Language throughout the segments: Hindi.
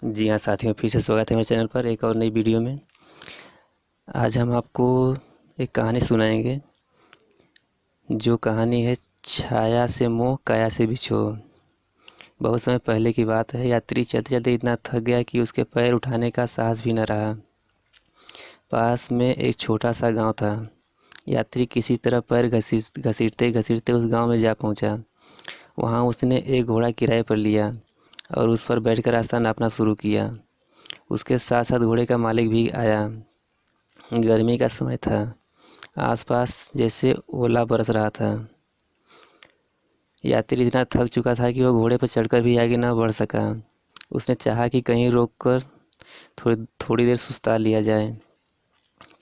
जी हाँ साथियों, फिर से स्वागत है मेरे चैनल पर एक और नई वीडियो में। आज हम आपको एक कहानी सुनाएंगे, जो कहानी है छाया से मोह काया से बिछोह। बहुत समय पहले की बात है। यात्री चलते चलते इतना थक गया कि उसके पैर उठाने का साहस भी न रहा। पास में एक छोटा सा गांव था। यात्री किसी तरह पैर घसीटते घसीटते उस गांव में जा पहुंचा। वहां उसने एक घोड़ा किराए पर लिया और उस पर बैठकर रास्ता नापना शुरू किया। उसके साथ साथ घोड़े का मालिक भी आया। गर्मी का समय था। आसपास जैसे ओला बरस रहा था। यात्री इतना थक चुका था कि वह घोड़े पर चढ़कर भी आगे न बढ़ सका। उसने चाहा कि कहीं रोककर थोड़ी देर सुस्ता लिया जाए,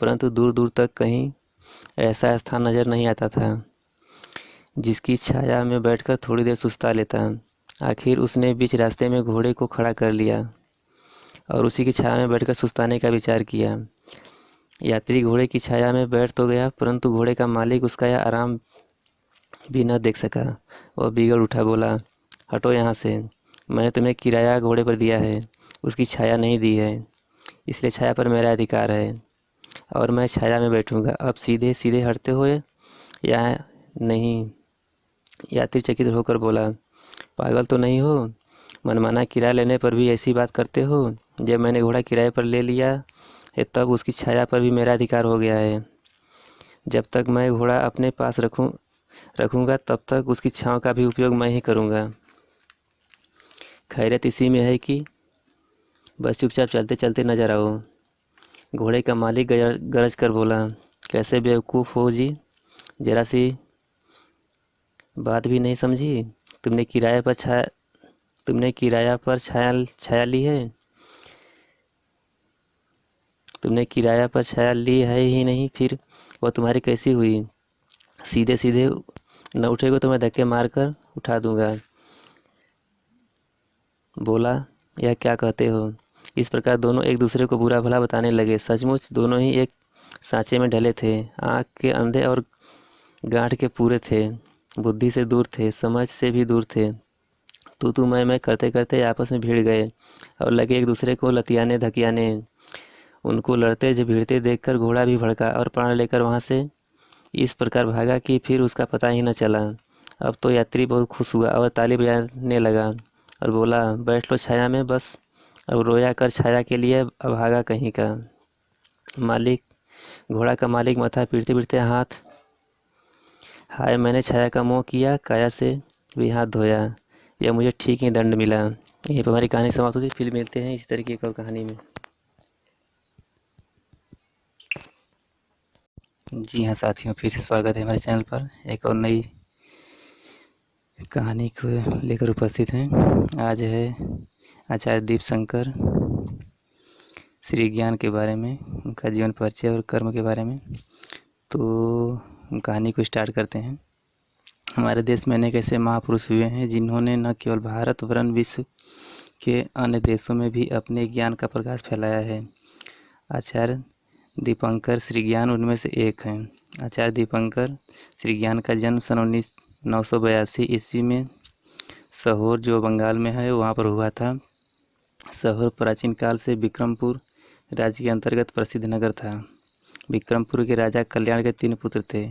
परंतु दूर दूर तक कहीं ऐसा स्थान नजर नहीं आता था जिसकी छाया में बैठकर थोड़ी देर सुस्ता लेता। आखिर उसने बीच रास्ते में घोड़े को खड़ा कर लिया और उसी की छाया में बैठकर सुस्ताने का विचार किया। यात्री घोड़े की छाया में बैठ तो गया, परंतु घोड़े का मालिक उसका यह आराम भी न देख सका। वह बिगड़ उठा, बोला, हटो यहाँ से। मैंने तुम्हें किराया घोड़े पर दिया है, उसकी छाया नहीं दी है, इसलिए छाया पर मेरा अधिकार है और मैं छाया में बैठूंगा। अब सीधे सीधे हटते हो या नहीं? यात्री चकित होकर बोला, पागल तो नहीं हो? मनमाना किराया लेने पर भी ऐसी बात करते हो? जब मैंने घोड़ा किराए पर ले लिया है तब उसकी छाया पर भी मेरा अधिकार हो गया है। जब तक मैं घोड़ा अपने पास रखूंगा तब तक उसकी छांव का भी उपयोग मैं ही करूंगा। खैरियत इसी में है कि बस चुपचाप चलते चलते नजर आओ। घोड़े का मालिक गरज कर बोला, कैसे बेवकूफ़ हो जी, जरा सी बात भी नहीं समझी? तुमने किराया पर छाया ली है। तुमने किराया पर छाया ली है ही नहीं, फिर वह तुम्हारी कैसी हुई? सीधे सीधे न उठेगा तो मैं धक्के मारकर उठा दूंगा। बोला, यह क्या कहते हो? इस प्रकार दोनों एक दूसरे को बुरा भला बताने लगे। सचमुच दोनों ही एक सांचे में ढले थे। आँख के अंधे और गांठ के पूरे थे। बुद्धि से दूर थे, समझ से भी दूर थे। तू मैं करते करते आपस में भिड़ गए और लगे एक दूसरे को लतियाने धकियाने। उनको लड़ते भिड़ते देखकर घोड़ा भी भड़का और प्राण लेकर वहां से इस प्रकार भागा कि फिर उसका पता ही न चला। अब तो यात्री बहुत खुश हुआ और ताली बजाने लगा और बोला, बैठ लो छाया में बस। अब रोया कर छाया के लिए अभागा कहीं का। मालिक घोड़ा का मालिक माथा पीटते पीटते, हाय मैंने छाया का मोह किया, काया से भी हाथ धोया, यह मुझे ठीक ही दंड मिला। यहीं पर हमारी कहानी समाप्त होती है। फिर मिलते हैं इसी तरह की एक और कहानी में। जी हाँ साथियों, फिर से स्वागत है हमारे चैनल पर एक और नई कहानी को लेकर उपस्थित हैं। आज है आचार्य दीपशंकर श्री ज्ञान के बारे में, उनका जीवन परिचय और कर्म के बारे में। तो कहानी को स्टार्ट करते हैं। हमारे देश में अनेक ऐसे महापुरुष हुए हैं जिन्होंने न केवल भारत वरन विश्व के अन्य देशों में भी अपने ज्ञान का प्रकाश फैलाया है। आचार्य दीपंकर श्रीज्ञान उनमें से एक हैं। आचार्य दीपंकर श्रीज्ञान का जन्म सन 982 ईस्वी में सहोर, जो बंगाल में है, वहाँ पर हुआ था। सहोर प्राचीन काल से विक्रमपुर राज्य के अंतर्गत प्रसिद्ध नगर था। विक्रमपुर के राजा कल्याण के 3 पुत्र थे,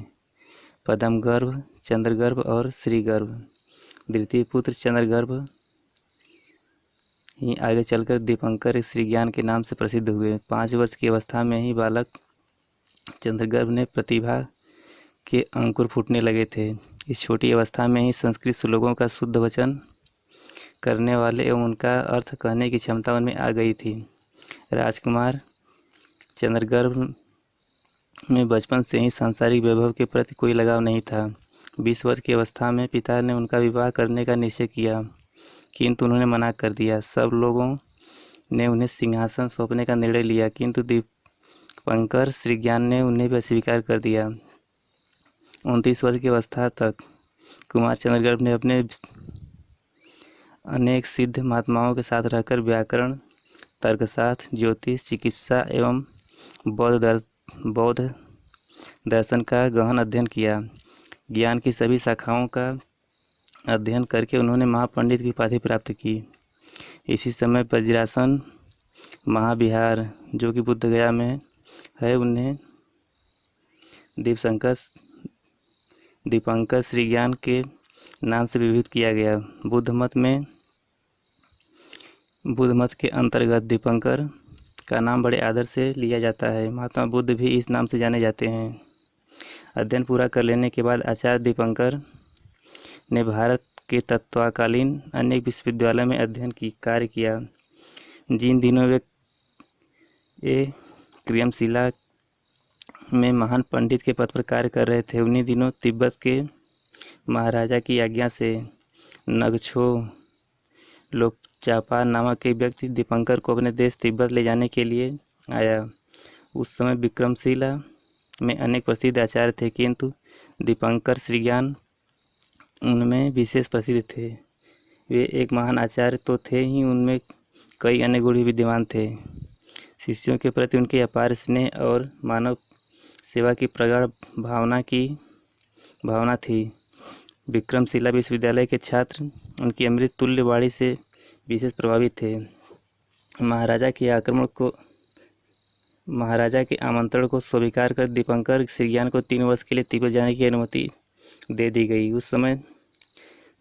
पद्मगर्भ, चंद्रगर्भ और श्रीगर्भ। द्वितीय पुत्र चंद्रगर्भ ही आगे चलकर दीपंकर श्रीज्ञान के नाम से प्रसिद्ध हुए। 5 वर्ष की अवस्था में ही बालक चंद्रगर्भ ने प्रतिभा के अंकुर फूटने लगे थे। इस छोटी अवस्था में ही संस्कृत श्लोकों का शुद्ध वचन करने वाले एवं उनका अर्थ कहने की क्षमता उनमें आ गई थी। राजकुमार चंद्रगर्भ में बचपन से ही सांसारिक वैभव के प्रति कोई लगाव नहीं था। 20 वर्ष की अवस्था में पिता ने उनका विवाह करने का निश्चय किया, किंतु उन्होंने मना कर दिया। सब लोगों ने उन्हें सिंहासन सौंपने का निर्णय लिया, किंतु दीपंकर श्रीज्ञान ने उन्हें भी अस्वीकार कर दिया। 29 वर्ष की अवस्था तक कुमार चंद्रगर्भ ने अपने अनेक सिद्ध महात्माओं के साथ रहकर व्याकरण, तर्कशास्त्र, ज्योतिष, चिकित्सा एवं बौद्ध दर्शन का गहन अध्ययन किया। ज्ञान की सभी शाखाओं का अध्ययन करके उन्होंने महापंडित की उपाधि प्राप्त की। इसी समय वज्रासन महाविहार जो कि बुद्धगया में है, उन्हें दीपंकर श्रीज्ञान के नाम से विभूत किया गया। बुद्ध मत के अंतर्गत दीपंकर का नाम बड़े आदर से लिया जाता है। महात्मा बुद्ध भी इस नाम से जाने जाते हैं। अध्ययन पूरा कर लेने के बाद आचार्य दीपंकर ने भारत के तत्कालीन अनेक विश्वविद्यालयों में अध्ययन की कार्य किया। जिन दिनों वे क्रियमशिला में महान पंडित के पद पर कार्य कर रहे थे, उन्हीं दिनों तिब्बत के महाराजा की आज्ञा से नगछो लोपचापा नामक एक व्यक्ति दीपंकर को अपने देश तिब्बत ले जाने के लिए आया। उस समय विक्रमशिला में अनेक प्रसिद्ध आचार्य थे, किंतु दीपंकर श्रीज्ञान उनमें विशेष प्रसिद्ध थे। वे एक महान आचार्य तो थे ही, उनमें कई अन्य गुण भी विद्यमान थे। शिष्यों के प्रति उनके अपार स्नेह और मानव सेवा की प्रगाढ़ भावना थी। विक्रमशिला विश्वविद्यालय के छात्र उनकी अमृत तुल्य वाणी से विशेष प्रभावित थे। महाराजा के आमंत्रण को स्वीकार कर दीपंकर श्रीज्ञान को 3 वर्ष के लिए तिब्बत जाने की अनुमति दे दी गई। उस समय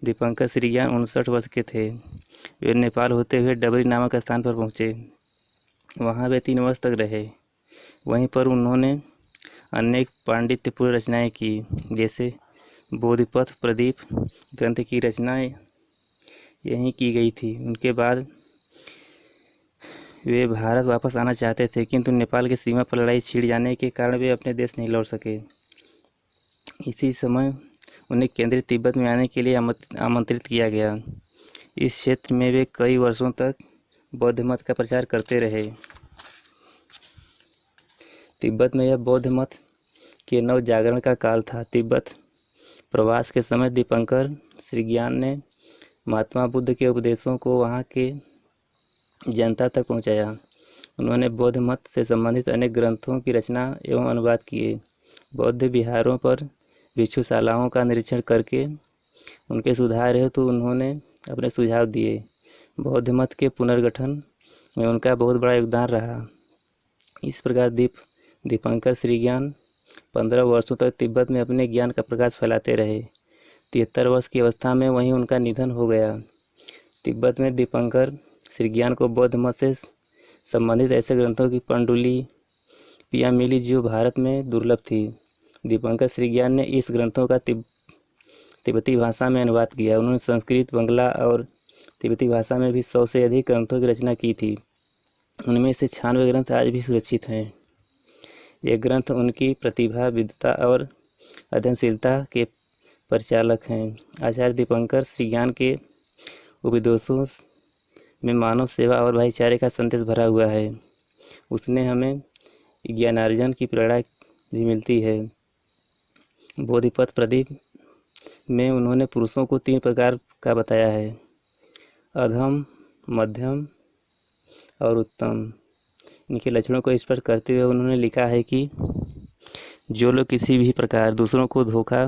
दीपंकर श्रीज्ञान 59 वर्ष के थे। वे नेपाल होते हुए डबरी नामक स्थान पर पहुँचे। वहाँ वे 3 वर्ष तक रहे। वहीं पर उन्होंने अनेक पांडित्यपूर्ण रचनाएं की, जैसे बोधिपथ प्रदीप ग्रंथ की रचनाएं यहीं की गई थी। उनके बाद वे भारत वापस आना चाहते थे, किंतु नेपाल की सीमा पर लड़ाई छिड़ जाने के कारण वे अपने देश नहीं लौट सके। इसी समय उन्हें केंद्रीय तिब्बत में आने के लिए आमंत्रित किया गया। इस क्षेत्र में वे कई वर्षों तक बौद्ध मत का प्रचार करते रहे। तिब्बत में यह बौद्ध मत के नव जागरण का काल था। तिब्बत प्रवास के समय दीपंकर श्रीज्ञान ने महात्मा बुद्ध के उपदेशों को वहाँ के जनता तक पहुँचाया। उन्होंने बौद्ध मत से संबंधित अनेक ग्रंथों की रचना एवं अनुवाद किए। बौद्ध विहारों पर भिक्षुशालाओं का निरीक्षण करके उनके सुधार हेतु उन्होंने अपने सुझाव दिए। बौद्ध मत के पुनर्गठन में उनका बहुत बड़ा योगदान रहा। इस प्रकार दीपंकर श्रीज्ञान 15 वर्षों तक तिब्बत में अपने ज्ञान का प्रकाश फैलाते रहे। 73 वर्ष की अवस्था में वहीं उनका निधन हो गया। तिब्बत में दीपंकर श्रीज्ञान को बौद्ध मत से संबंधित ऐसे ग्रंथों की पांडुलिपियां मिली जो भारत में दुर्लभ थी। दीपंकर श्रीज्ञान ने इस ग्रंथों का तिब्बती भाषा में अनुवाद किया। उन्होंने संस्कृत, बंगला और तिब्बती भाषा में भी 100 से अधिक ग्रंथों की रचना की थी। उनमें से 96 ग्रंथ आज भी सुरक्षित हैं। ये ग्रंथ उनकी प्रतिभा, विद्वता और अध्ययनशीलता के परिचालक हैं। आचार्य दीपंकर श्रीज्ञान के उपदेशों में मानव सेवा और भाईचारे का संदेश भरा हुआ है। उसने हमें ज्ञानार्जन की प्रेरणा भी मिलती है। बोधिपथ प्रदीप में उन्होंने पुरुषों को 3 प्रकार का बताया है: अधम, मध्यम और उत्तम। इनके लक्षणों को स्पष्ट करते हुए उन्होंने लिखा है कि जो लोग किसी भी प्रकार दूसरों को धोखा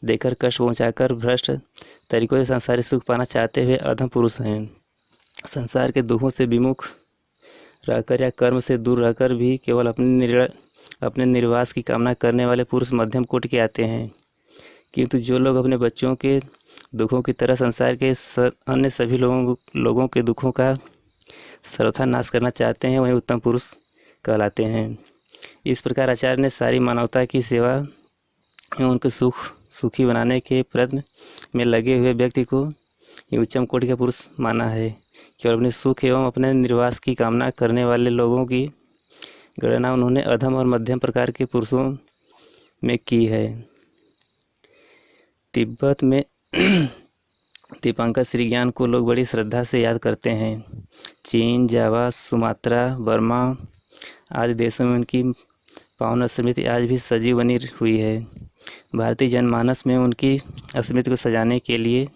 देकर, कष्ट पहुंचाकर, भ्रष्ट तरीकों से सांसारिक सुख पाना चाहते हुए अधम पुरुष हैं। संसार के दुखों से विमुख रहकर या कर्म से दूर रहकर भी केवल अपने निर्वास की कामना करने वाले पुरुष मध्यम कोटि के आते हैं। किंतु जो लोग अपने बच्चों के दुखों की तरह संसार के अन्य सभी लोगों के दुखों का सर्वथा नाश करना चाहते हैं, वही उत्तम पुरुष कहलाते हैं। इस प्रकार आचार्य ने सारी मानवता की सेवा एवं उनको सुखी बनाने के प्रयत्न में लगे हुए व्यक्ति को ही उच्चम कोटि का पुरुष माना है। केवल अपने सुख एवं अपने निर्वास की कामना करने वाले लोगों की गणना उन्होंने अधम और मध्यम प्रकार के पुरुषों में की है। तिब्बत में दीपंकर श्रीज्ञान को लोग बड़ी श्रद्धा से याद करते हैं। चीन, जावा, सुमात्रा, बर्मा आदि देशों में उनकी पावन स्मृति आज भी सजीव बनी हुई है। भारतीय जनमानस में उनकी स्मृति को सजाने के लिए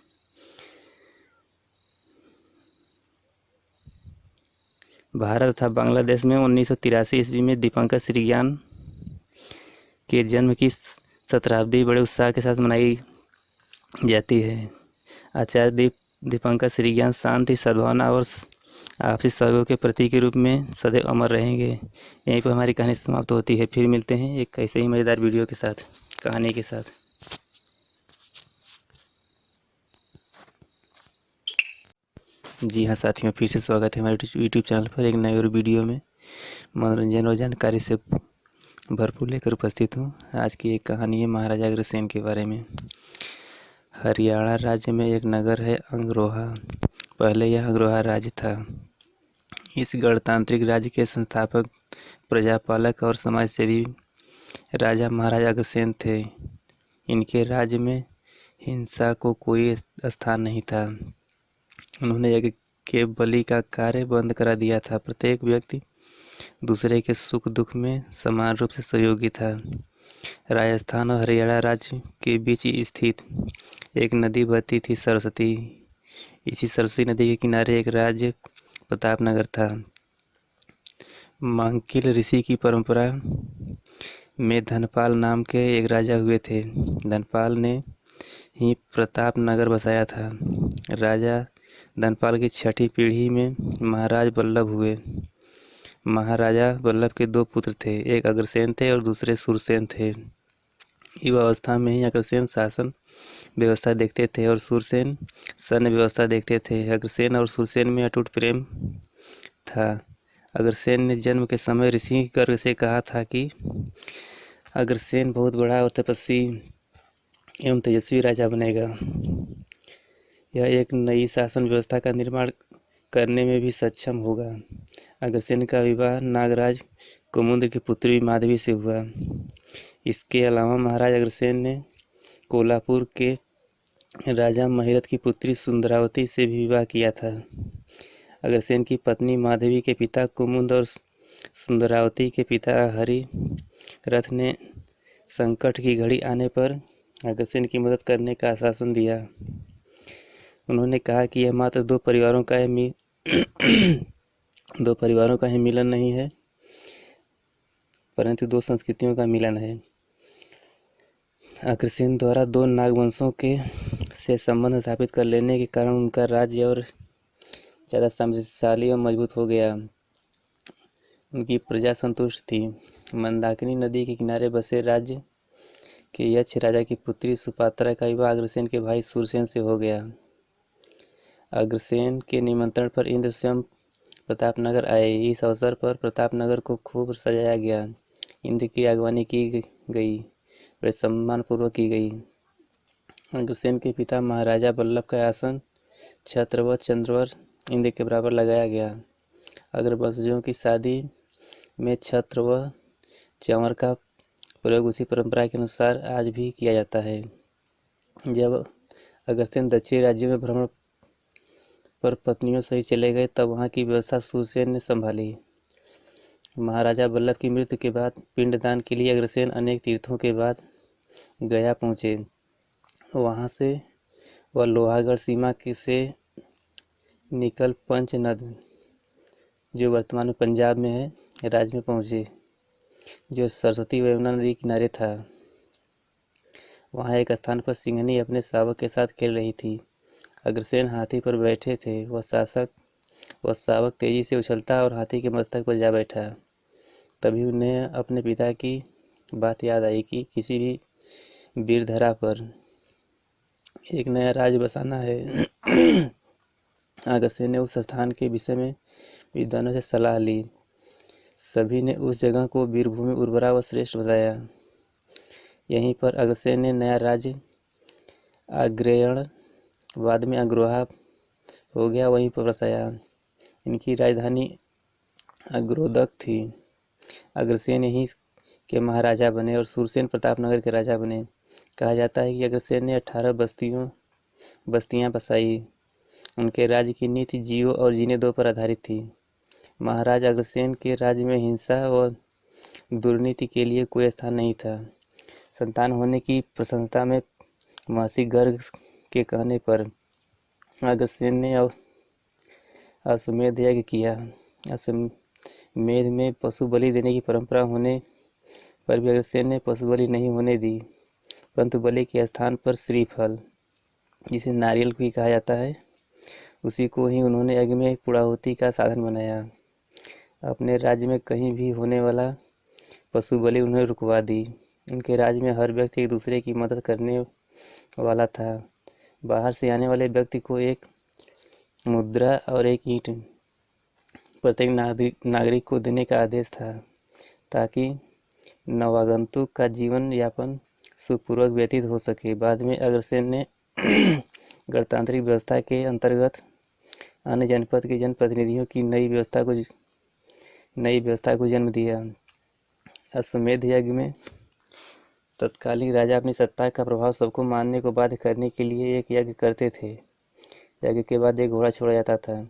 भारत तथा बांग्लादेश में 1983 ईस्वी में दीपंकर श्रीज्ञान के जन्म की शताब्दी बड़े उत्साह के साथ मनाई जाती है। आचार्य दीपंकर श्री ज्ञान शांति सद्भावना और आपसी सहयोग के प्रतीक के रूप में सदैव अमर रहेंगे। यहीं पर हमारी कहानी समाप्त होती है। फिर मिलते हैं एक ऐसे ही मज़ेदार वीडियो के साथ, कहानी के साथ। जी हाँ साथियों, फिर से स्वागत है हमारे यूट्यूब चैनल पर एक नए और वीडियो में। मनोरंजन और जानकारी से भरपूर लेकर उपस्थित हूँ। आज की एक कहानी है महाराजा अग्रसेन के बारे में। हरियाणा राज्य में एक नगर है अंगरोहा। पहले यह अंगरोहा राज्य था। इस गणतांत्रिक राज्य के संस्थापक, प्रजापालक और समाजसेवी राजा महाराजा अग्रसेन थे। इनके राज्य में हिंसा को कोई स्थान नहीं था। उन्होंने यज्ञ के बलि का कार्य बंद करा दिया था। प्रत्येक व्यक्ति दूसरे के सुख दुख में समान रूप से सहयोगी था। राजस्थान और हरियाणा राज्य के बीच स्थित एक नदी बहती थी, सरस्वती। इसी सरस्वती नदी के किनारे एक राज्य प्रतापनगर था। मांकिल ऋषि की परंपरा में धनपाल नाम के एक राजा हुए थे। धनपाल ने ही प्रतापनगर बसाया था। राजा धनपाल की छठी पीढ़ी में महाराज वल्लभ हुए। महाराजा वल्लभ के दो पुत्र थे, एक अग्रसेन थे और दूसरे सूरसेन थे। युवा अवस्था में ही अग्रसेन शासन व्यवस्था देखते थे और सूरसेन सैन्य व्यवस्था देखते थे। अग्रसेन और सूरसेन में अटूट प्रेम था। अग्रसेन ने जन्म के समय ऋषि गर्ग से कहा था कि अग्रसेन बहुत बड़ा और तपस्वी एवं तेजस्वी राजा बनेगा। यह एक नई शासन व्यवस्था का निर्माण करने में भी सक्षम होगा। अग्रसेन का विवाह नागराज कुमुद की पुत्री माधवी से हुआ। इसके अलावा महाराज अग्रसेन ने कोल्हापुर के राजा महिरथ की पुत्री सुंदरावती से भी विवाह किया था। अग्रसेन की पत्नी माधवी के पिता कुमुद और सुंदरावती के पिता हरिरथ ने संकट की घड़ी आने पर अग्रसेन की मदद करने का आश्वासन दिया। उन्होंने कहा कि यह मात्र दो परिवारों का ही मिलन नहीं है, परंतु दो संस्कृतियों का मिलन है। अग्रसेन द्वारा दो नागवंशों के से संबंध स्थापित कर लेने के कारण उनका राज्य और ज़्यादा समृद्धशाली और मजबूत हो गया। उनकी प्रजा संतुष्ट थी। मंदाकिनी नदी के किनारे बसे राज्य के यक्ष राजा की पुत्री सुपात्रा का विवाह अग्रसेन के भाई सूरसेन से हो गया। अग्रसेन के निमंत्रण पर इंद्र स्वयं प्रतापनगर आए। इस अवसर पर प्रतापनगर को खूब सजाया गया। इंद्र की अगवानी की गई, बड़े सम्मानपूर्वक की गई। अग्रसेन के पिता महाराजा वल्लभ का आसन छत्र व चंद्रवर इंद्र के बराबर लगाया गया। अग्रवंशजों की शादी में छत्र व चंवर का प्रयोग उसी परंपरा के अनुसार आज भी किया जाता है। जब अगस्त्यन दक्षिणी राज्यों में भ्रमण पर पत्नियों सहित चले गए, तब वहां की व्यवस्था सूरसेन ने संभाली। महाराजा वल्लभ की मृत्यु के बाद पिंडदान के लिए अग्रसेन अनेक तीर्थों के बाद गया पहुंचे। वहां से वह लोहागढ़ सीमा से निकल पंचनद, जो वर्तमान में पंजाब में है, राज्य में पहुंचे, जो सरस्वती व यमुना नदी किनारे था। वहां एक स्थान पर सिंहनी अपने शावक के साथ खेल रही थी। अग्रसेन हाथी पर बैठे थे। वह शावक तेजी से उछलता और हाथी के मस्तक पर जा बैठा। तभी उन्हें अपने पिता की बात याद आई कि किसी भी वीरधरा पर एक नया राज्य बसाना है। अगस्त्य ने उस स्थान के विषय में विद्वानों से सलाह ली। सभी ने उस जगह को वीरभूमि उर्वरा व श्रेष्ठ बताया। यहीं पर अगस्त्य ने नया राज्य आग्नेय बाद में अग्रोहा हो गया, वहीं पर बसाया। इनकी राजधानी अग्रोदक थी। अग्रसेन यहीं के महाराजा बने और सूरसेन प्रतापनगर के राजा बने। कहा जाता है कि अग्रसेन ने 18 बस्तियां बसाई। उनके राज्य की नीति जियो और जीने दो पर आधारित थी। महाराज अग्रसेन के राज्य में हिंसा व दुर्नीति के लिए कोई स्थान नहीं था। संतान होने की प्रसन्नता में महर्षि गर्ग के कहने पर अग्रसेन ने अश्वमेध यज्ञ किया। अश्वमेध में पशु बलि देने की परंपरा होने पर भी अग्रसेन ने पशु बलि नहीं होने दी, परंतु बलि के स्थान पर श्रीफल, जिसे नारियल भी कहा जाता है, उसी को ही उन्होंने यज्ञ में पूर्णाहुति का साधन बनाया। अपने राज्य में कहीं भी होने वाला पशु बलि उन्हें रुकवा दी। उनके राज्य में हर व्यक्ति एक दूसरे की मदद करने वाला था। बाहर से आने वाले व्यक्ति को एक मुद्रा और एक ईंट प्रत्येक नागरिक को देने का आदेश था, ताकि नवागंतुक का जीवन यापन सुखपूर्वक व्यतीत हो सके। बाद में अग्रसेन ने गणतांत्रिक व्यवस्था के अंतर्गत अन्य जनपद के जनप्रतिनिधियों की नई व्यवस्था को जन्म दिया। अश्वमेध यज्ञ में तत्कालीन राजा अपनी सत्ता का प्रभाव सबको मानने को बाध्य करने के लिए एक यज्ञ करते थे। यज्ञ के बाद एक घोड़ा छोड़ा जाता था।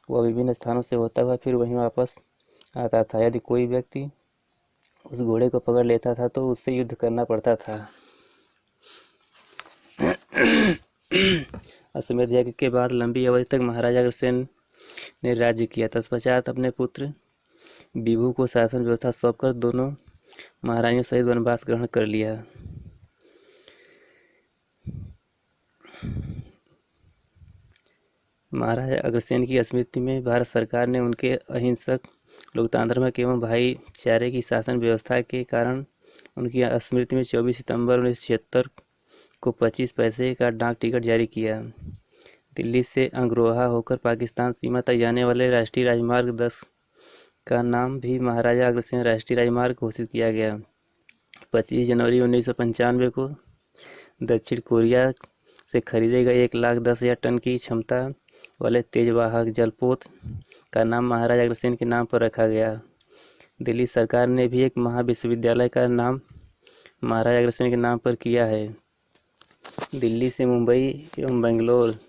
वह विभिन्न स्थानों से होता हुआ फिर वहीं वापस आता था। यदि कोई व्यक्ति उस घोड़े को पकड़ लेता था तो उससे युद्ध करना पड़ता था। अश्वमेध यज्ञ के बाद लंबी अवधि तक महाराजा अग्रसेन ने राज्य किया। तत्पश्चात अपने पुत्र विभु को शासन व्यवस्था सौंपकर दोनों महारानियों सहित वनवास ग्रहण कर लिया। महाराजा अग्रसेन की स्मृति में भारत सरकार ने उनके अहिंसक लोकतांत्रिक एवं भाईचारे की शासन व्यवस्था के कारण उनकी स्मृति में 24 सितंबर 1976 को 25 पैसे का डाक टिकट जारी किया। दिल्ली से अमरोहा होकर पाकिस्तान सीमा तक जाने वाले राष्ट्रीय राजमार्ग 10 का नाम भी महाराजा अग्रसेन राष्ट्रीय राजमार्ग घोषित किया गया। 25 जनवरी 1995 को दक्षिण कोरिया से खरीदे गए 1,10,000 टन की क्षमता वाले तेजवाहक जलपोत का नाम महाराजा अग्रसेन के नाम पर रखा गया। दिल्ली सरकार ने भी एक महाविश्वविद्यालय का नाम महाराजा अग्रसेन के नाम पर किया है। दिल्ली से मुंबई एवं बेंगलोर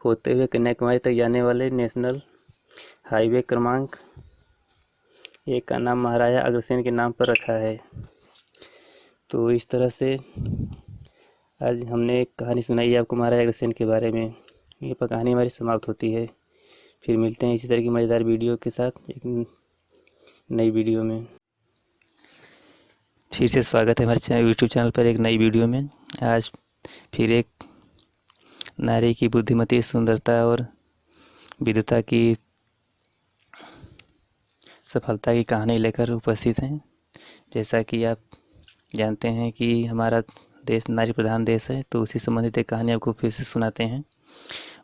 होते हुए कन्याकुमारी तक जाने वाले नेशनल हाईवे क्रमांक 1 का नाम महाराजा अग्रसेन के नाम पर रखा है। तो इस तरह से आज हमने एक कहानी सुनाई आपको महाराजा अग्रसेन के बारे में। ये पर कहानी हमारी समाप्त होती है। फिर मिलते हैं इसी तरह की मज़ेदार वीडियो के साथ एक नई वीडियो में। फिर से स्वागत है हमारे यूट्यूब चैनल पर एक नई वीडियो में। आज फिर एक नारी की बुद्धिमती, सुंदरता और विद्वता की सफलता की कहानी लेकर उपस्थित हैं। जैसा कि आप जानते हैं कि हमारा देश नारी प्रधान देश है, तो उसी संबंधित एक कहानी आपको फिर से सुनाते हैं।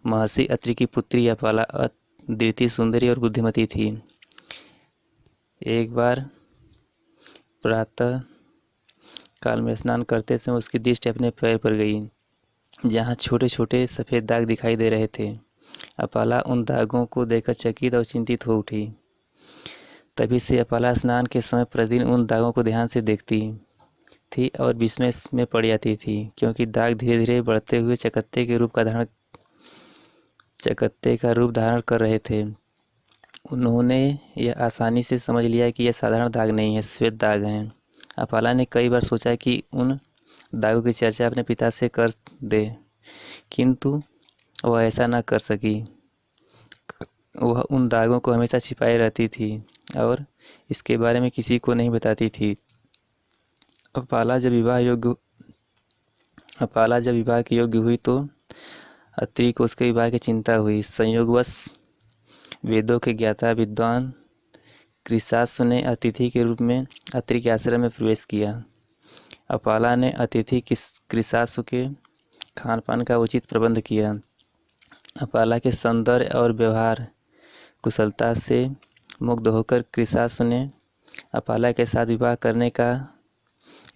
महर्षि अत्रि की पुत्री अपाला अद्वितीय सुंदरी और बुद्धिमती थी। एक बार प्रातः काल में स्नान करते समय उसकी दृष्टि अपने पैर पर गई, जहाँ छोटे छोटे सफ़ेद दाग दिखाई दे रहे थे। अपाला उन दागों को देखकर चकित और चिंतित हो उठी। तभी से अपाला स्नान के समय प्रतिदिन उन दागों को ध्यान से देखती थी और विस्मय में पड़ जाती थी, क्योंकि दाग धीरे धीरे बढ़ते हुए चकत्ते का रूप धारण कर रहे थे। उन्होंने यह आसानी से समझ लिया कि यह साधारण दाग नहीं है, श्वेत दाग हैं। अपाला ने कई बार सोचा कि उन दागों की चर्चा अपने पिता से कर दे, किंतु वह ऐसा न कर सकी। वह उन दागों को हमेशा छिपाए रहती थी और इसके बारे में किसी को नहीं बताती थी। अपाला जब विवाह के योग्य हुई तो अत्रि को उसके विवाह की चिंता हुई। संयोगवश वेदों के ज्ञाता विद्वान कृशासु ने अतिथि के रूप में अत्रि के आश्रम में प्रवेश किया। अपाला ने अतिथि कृशासु के खान पान का उचित प्रबंध किया। अपाला के सौंदर्य और व्यवहार कुशलता से मुग्ध होकर कृशासु ने अपाला के साथ विवाह करने का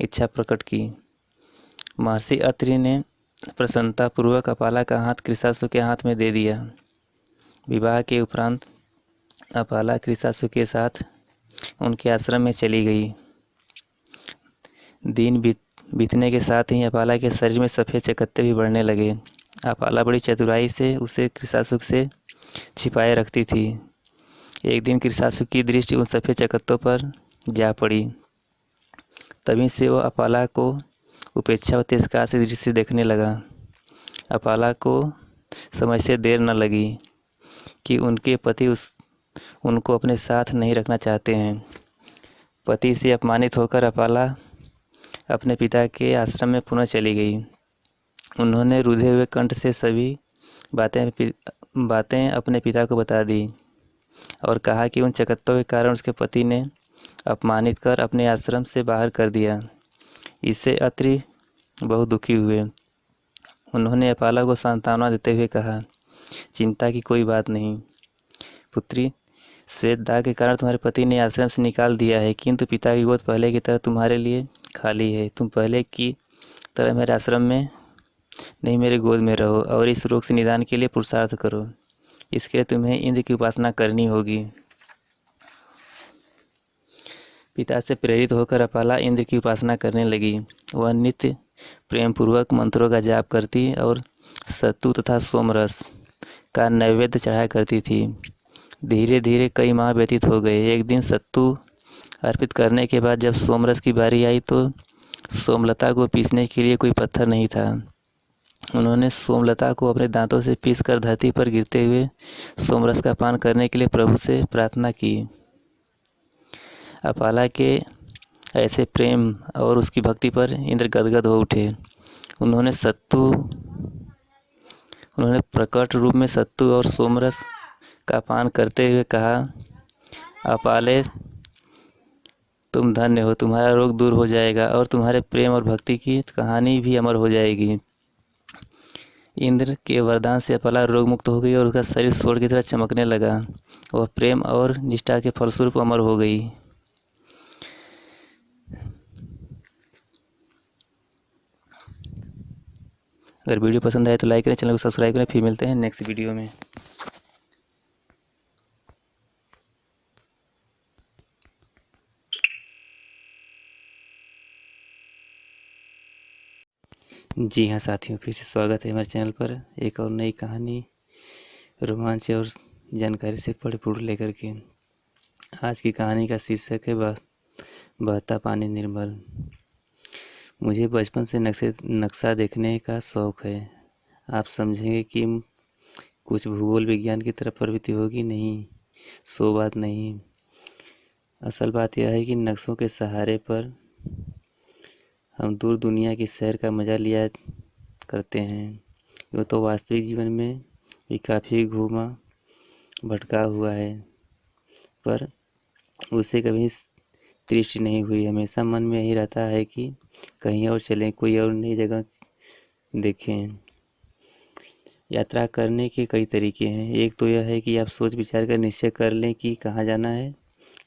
इच्छा प्रकट की। महर्षि अत्रि ने प्रसन्नतापूर्वक अपाला का हाथ कृशासु के हाथ में दे दिया। विवाह के उपरांत अपाला कृशासु के साथ उनके आश्रम में चली गई। दिन बीतने के साथ ही अपाला के शरीर में सफ़ेद चकत्ते भी बढ़ने लगे। अपाला बड़ी चतुराई से उसे कृशासु से छिपाए रखती थी। एक दिन कृशासु की दृष्टि उन सफ़ेद चकत्तों पर जा पड़ी। तभी से वह अपाला को उपेक्षा व तिरस्कार से दृष्टि से देखने लगा। अपाला को समझ से देर न लगी कि उनके पति उनको अपने साथ नहीं रखना चाहते हैं। पति से अपमानित होकर अपाला अपने पिता के आश्रम में पुनः चली गई। उन्होंने रुधे हुए कंठ से सभी बातें अपने पिता को बता दी और कहा कि उन चकत्तों के कारण उसके पति ने अपमानित कर अपने आश्रम से बाहर कर दिया। इससे अत्रि बहुत दुखी हुए। उन्होंने अपाला को सांत्वना देते हुए कहा, चिंता की कोई बात नहीं पुत्री, श्वेत दाग के कारण तुम्हारे पति ने आश्रम से निकाल दिया है, किंतु पिता की गोद पहले की तरह तुम्हारे लिए खाली है। तुम पहले की तरह मेरे आश्रम में नहीं, मेरे गोद में रहो और इस रोग से निदान के लिए पुरुषार्थ करो। इसके लिए तुम्हें इंद्र की उपासना करनी होगी। पिता से प्रेरित होकर अपाला इंद्र की उपासना करने लगी। वह नित्य प्रेम पूर्वक मंत्रों का जाप करती और सत्तू तथा सोमरस का नैवेद्य चढ़ाया करती थी। धीरे धीरे कई माह व्यतीत हो गए। एक दिन सत्तू अर्पित करने के बाद जब सोमरस की बारी आई तो सोमलता को पीसने के लिए कोई पत्थर नहीं था। उन्होंने सोमलता को अपने दांतों से पीसकर धरती पर गिरते हुए सोमरस का पान करने के लिए प्रभु से प्रार्थना की। अपाला के ऐसे प्रेम और उसकी भक्ति पर इंद्र गदगद हो उठे। उन्होंने प्रकट रूप में सत्तू और सोमरस का पान करते हुए कहा, अपाले तुम धन्य हो, तुम्हारा रोग दूर हो जाएगा और तुम्हारे प्रेम और भक्ति की कहानी भी अमर हो जाएगी। इंद्र के वरदान से अपाला रोग मुक्त हो गई और उसका शरीर स्वर्ण की तरह चमकने लगा। वह प्रेम और निष्ठा के फलस्वरूप अमर हो गई। अगर वीडियो पसंद आए तो लाइक करें, चैनल को सब्सक्राइब करें। फिर मिलते हैं नेक्स्ट वीडियो में। जी हाँ साथियों, फिर से स्वागत है हमारे चैनल पर एक और नई कहानी, रोमांच और जानकारी से परिपूर्ण लेकर के। आज की कहानी का शीर्षक है बहता पानी निर्मल। मुझे बचपन से नक्शा देखने का शौक़ है। आप समझेंगे कि कुछ भूगोल विज्ञान की तरफ प्रवृत्ति होगी, नहीं, सो बात नहीं। असल बात यह है कि नक्शों के सहारे पर हम दूर दुनिया की सैर का मज़ा लिया करते हैं। वो तो वास्तविक जीवन में भी काफ़ी घूमा भटका हुआ है, पर उसे कभी तृष्टि नहीं हुई। हमेशा मन में यही रहता है कि कहीं और चलें, कोई और नई जगह देखें। यात्रा करने के कई तरीके हैं। एक तो यह है कि आप सोच विचार कर निश्चय कर लें कि कहाँ जाना है,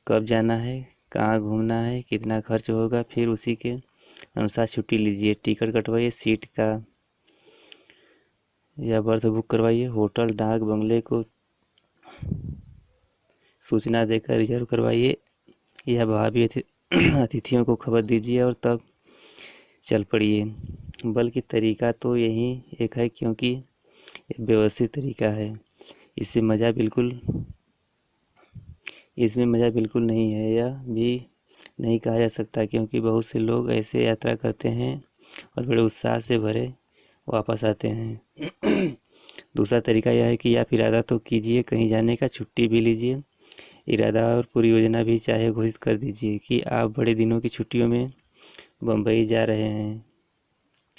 कब जाना है, कहाँ घूमना है, कितना खर्च होगा, फिर उसी के अनुसार छुट्टी लीजिए, टिकट कटवाइए, सीट का या बर्थ बुक करवाइए, होटल डाक बंगले को सूचना देकर रिजर्व करवाइए या भावी अतिथियों को खबर दीजिए और तब चल पड़िए। बल्कि तरीका तो यही एक है, क्योंकि व्यवस्थित तरीका है। इसमें मज़ा बिल्कुल नहीं है, यह भी नहीं कहा जा सकता, क्योंकि बहुत से लोग ऐसे यात्रा करते हैं और बड़े उत्साह से भरे वापस आते हैं। दूसरा तरीका यह है कि आप इरादा तो कीजिए कहीं जाने का, छुट्टी भी लीजिए, इरादा और पूरी योजना भी चाहे घोषित कर दीजिए कि आप बड़े दिनों की छुट्टियों में बम्बई जा रहे हैं।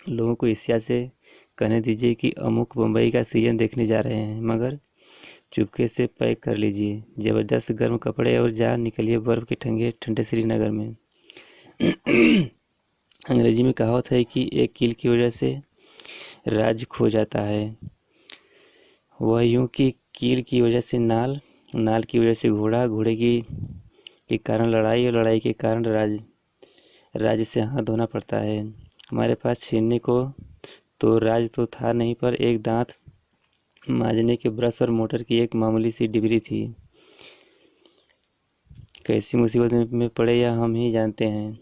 लोगों को ईर्ष्या से कहने दीजिए कि अमुक बम्बई का सीजन देखने जा रहे हैं, मगर चुपके से पैक कर लीजिए ज़बरदस्त गर्म कपड़े और जा निकलिए बर्फ़ के ठंडे श्रीनगर में। अंग्रेजी में कहावत है कि एक कील की वजह से राज्य खो जाता है। वह यूँ कि कील की वजह से नाल, नाल की वजह से घोड़ा, घोड़े के कारण लड़ाई और लड़ाई के कारण राज्य से हाथ धोना पड़ता है। हमारे पास छीनने को तो राज तो था नहीं, पर एक दांत मांजने के ब्रश और मोटर की एक मामूली सी डिबरी थी। कैसी मुसीबत में पड़े या हम ही जानते हैं।